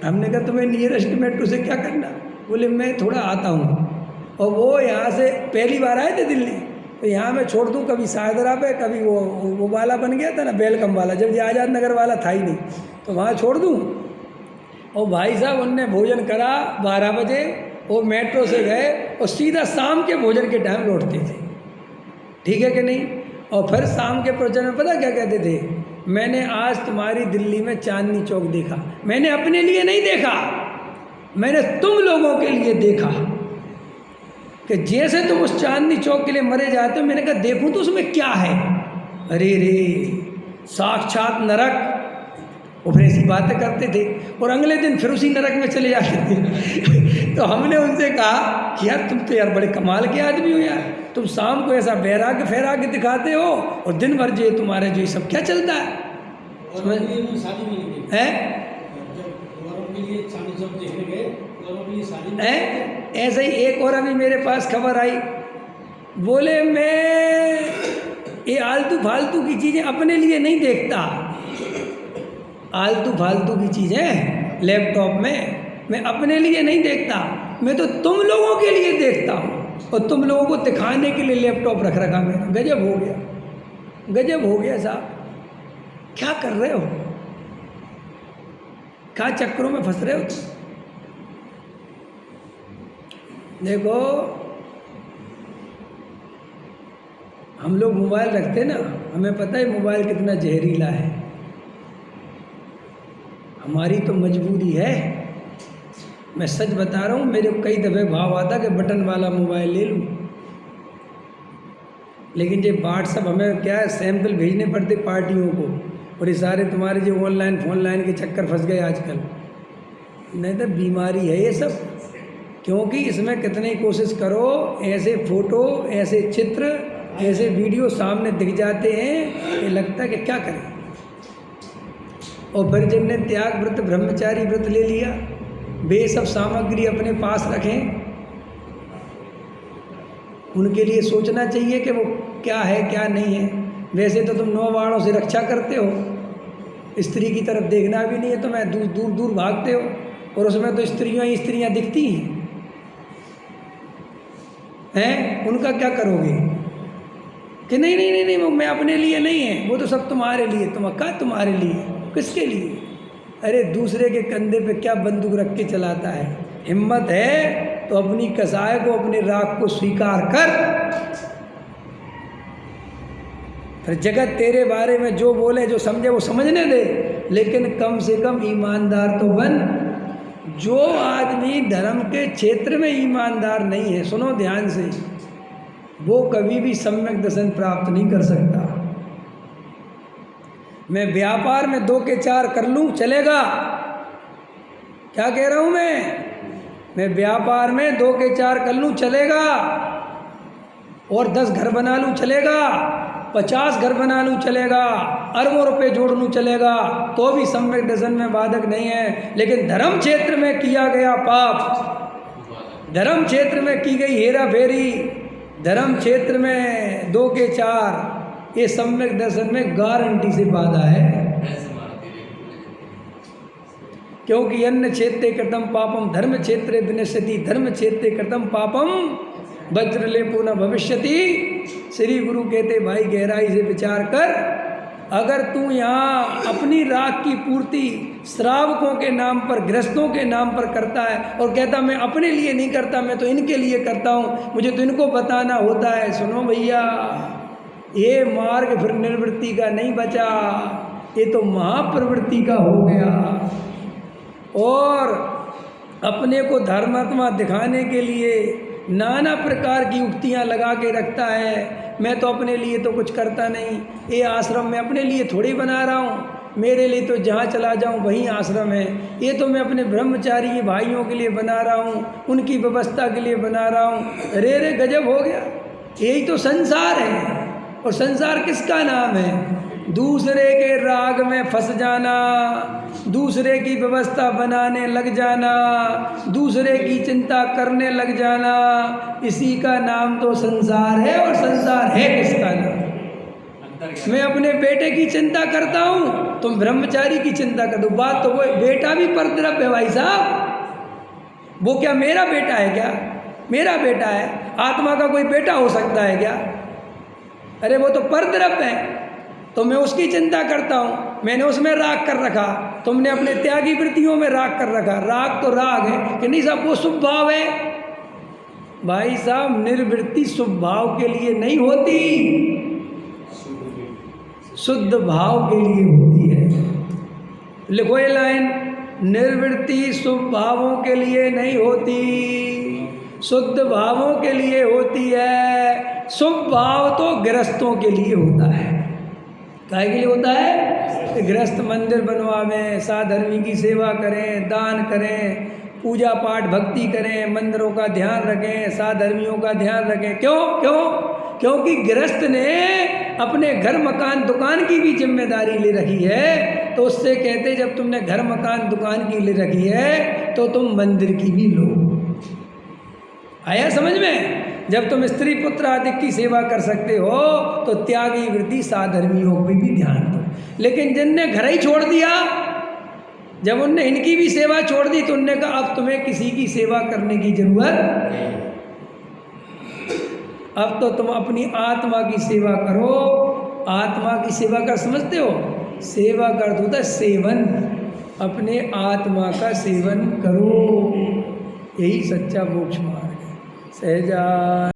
हमने कहा तुम्हें नियरेस्ट मेट्रो से क्या करना। बोले मैं थोड़ा आता हूँ, और वो यहाँ से पहली बार आए थे दिल्ली, तो यहाँ मैं छोड़ दूँ, कभी सायदरा पे, कभी वो वाला बन गया था ना बेलकम वाला, जब ये आज़ाद नगर वाला था ही नहीं, तो वहाँ छोड़ दूँ। और भाई साहब उनने भोजन करा 12 बजे, वो मेट्रो से गए और सीधा शाम के भोजन के टाइम लौटते थे, ठीक है कि नहीं। और फिर शाम के प्रवचन में पता क्या कहते थे, मैंने आज तुम्हारी दिल्ली में चांदनी चौक देखा, मैंने अपने लिए नहीं देखा, मैंने तुम लोगों के लिए देखा, कि जैसे तुम उस चांदनी चौक के लिए मरे जाते हो। मैंने कहा देखूं तो उसमें क्या है, अरे रे साक्षात नरक। वो फिर ऐसी बातें करते थे और अगले दिन फिर उसी नरक में चले जाते थे। तो हमने उनसे कहा कि यार तुम तो यार बड़े कमाल के आदमी हो यार, तुम शाम को ऐसा बैराग फहराग दिखाते हो और दिन भर जो तुम्हारे जो सब क्या चलता है। ऐसे ही एक और अभी मेरे पास खबर आई बोले मैं ये आलतू फालतू की चीज़ें अपने लिए नहीं देखता, आलतू फालतू की चीज़ें लैपटॉप में मैं अपने लिए नहीं देखता, मैं तो तुम लोगों के लिए देखता हूँ और तुम लोगों को दिखाने के लिए लैपटॉप रख रखा मैंने। गजब हो गया, गजब हो गया साहब। क्या कर रहे हो, क्या चक्करों में फंस रहे हो? देखो हम लोग मोबाइल रखते ना, हमें पता है मोबाइल कितना जहरीला है, हमारी तो मजबूरी है। मैं सच बता रहा हूँ, मेरे कई दफ़े भाव आता कि बटन वाला मोबाइल ले लूँ, लेकिन ये व्हाट्सअप हमें क्या है सैंपल भेजने पड़ते पार्टियों को, और ये सारे तुम्हारे जो ऑनलाइन फोनलाइन के चक्कर फंस गए आजकल। नहीं तो बीमारी है ये सब, क्योंकि इसमें कितनी कोशिश करो ऐसे फ़ोटो, ऐसे चित्र, ऐसे वीडियो सामने दिख जाते हैं कि लगता है कि क्या करें। और फिर जिनने त्याग व्रत ब्रह्मचारी व्रत ले लिया, वे सब सामग्री अपने पास रखें, उनके लिए सोचना चाहिए कि वो क्या है क्या नहीं है। वैसे तो तुम 9 बाणों से रक्षा करते हो, स्त्री की तरफ देखना भी नहीं है तो मैं दूर दूर दूर भागते हो, और उसमें तो स्त्रियाँ ही स्त्रियाँ दिखती हैं, उनका क्या करोगे कि नहीं नहीं नहीं नहीं वो मैं अपने लिए नहीं है, वो तो सब तुम्हारे लिए। क्या तुम्हारे लिए, किसके लिए? अरे दूसरे के कंधे पे क्या बंदूक रख के चलाता है? हिम्मत है तो अपनी कसाय को, अपने राग को स्वीकार कर। फिर जगत तेरे बारे में जो बोले, जो समझे वो समझने दे, लेकिन कम से कम ईमानदार तो बन। जो आदमी धर्म के क्षेत्र में ईमानदार नहीं है, सुनो ध्यान से, वो कभी भी सम्यक दर्शन प्राप्त नहीं कर सकता। मैं व्यापार में 2 के 4 कर लूँ चलेगा, क्या कह रहा हूँ मैं व्यापार में 2 के 4 कर लूँ चलेगा, और 10 घर बना लूँ चलेगा, 50 घर बना लूँ चलेगा, अरबों रुपए जोड़ लूँ चलेगा, तो भी सम्यक दर्शन में बाधक नहीं है। लेकिन धर्म क्षेत्र में किया गया पाप, धर्म क्षेत्र में की गई हेरा फेरी, धर्म क्षेत्र में 2 के 4, ये सम्यक दर्शन में गारंटी से बाधा है। क्योंकि अन्न क्षेत्रे कृतम पापम धर्म क्षेत्रे विनश्यति, धर्म क्षेत्रे कृतम पापम वज्रलेपो न भविष्यति। श्री गुरु कहते भाई गहराई से विचार कर, अगर तू यहाँ अपनी राग की पूर्ति श्रावकों के नाम पर, गृहस्थों के नाम पर करता है और कहता मैं अपने लिए नहीं करता, मैं तो इनके लिए करता हूँ, मुझे तो इनको बताना होता है। सुनो भैया, ये मार्ग फिर निर्वृत्ति का नहीं बचा, ये तो महाप्रवृत्ति का हो गया। और अपने को धर्मात्मा दिखाने के लिए नाना प्रकार की युक्तियाँ लगा के रखता है। मैं तो अपने लिए तो कुछ करता नहीं, ये आश्रम मैं अपने लिए थोड़ी बना रहा हूँ, मेरे लिए तो जहाँ चला जाऊँ वहीं आश्रम है, ये तो मैं अपने ब्रह्मचारी भाइयों के लिए बना रहा हूँ, उनकी व्यवस्था के लिए बना रहा हूँ। अरे रे गजब हो गया, यही तो संसार है। और संसार किसका नाम है? दूसरे के राग में फंस जाना, दूसरे की व्यवस्था बनाने लग जाना, दूसरे की चिंता करने लग जाना, इसी का नाम तो संसार है। और संसार है किसका नाम? मैं अपने बेटे की चिंता करता हूँ, तुम ब्रह्मचारी की चिंता कर दो। बात तो वो, बेटा भी परद्रव्य है भाई साहब। वो क्या मेरा बेटा है क्या? मेरा बेटा है। आत्मा का कोई बेटा हो सकता है क्या? अरे वो तो परद्रव्य है, तो मैं उसकी चिंता करता हूँ, मैंने उसमें राग कर रखा, तुमने अपने त्यागी वृत्तियों में राग कर रखा। राग तो राग है कि नहीं साहब, वो शुभ भाव है। भाई साहब, निर्वृत्ति शुभ भाव के लिए नहीं होती, शुद्ध भाव के लिए होती है। लिखो ये लाइन, निर्वृत्ति शुभ भावों के लिए नहीं होती, शुद्ध भावों के लिए होती है। शुभ भाव तो गृहस्थों के लिए होता है। काहे के लिए होता है? गृहस्थ मंदिर बनवावें, साधर्मी की सेवा करें, दान करें, पूजा पाठ भक्ति करें, मंदिरों का ध्यान रखें, साधर्मियों का ध्यान रखें। क्यों? क्योंकि गृहस्थ ने अपने घर मकान दुकान की भी जिम्मेदारी ले रखी है, तो उससे कहते जब तुमने घर मकान दुकान की ले रखी है तो तुम मंदिर की भी लो। आया समझ में? जब तुम स्त्री पुत्र आदि की सेवा कर सकते हो तो त्यागी वृत्ति साधर्मी योग में भी ध्यान दो। लेकिन जिनने घर ही छोड़ दिया, जब उनने इनकी भी सेवा छोड़ दी तो उनने कहा अब तुम्हें किसी की सेवा करने की जरूरत नहीं, अब तो तुम अपनी आत्मा की सेवा करो। आत्मा की सेवा कर समझते हो? सेवा का अर्थ होता है सेवन, अपने आत्मा का सेवन करो, यही सच्चा मोक्ष मार्ग है। सहजा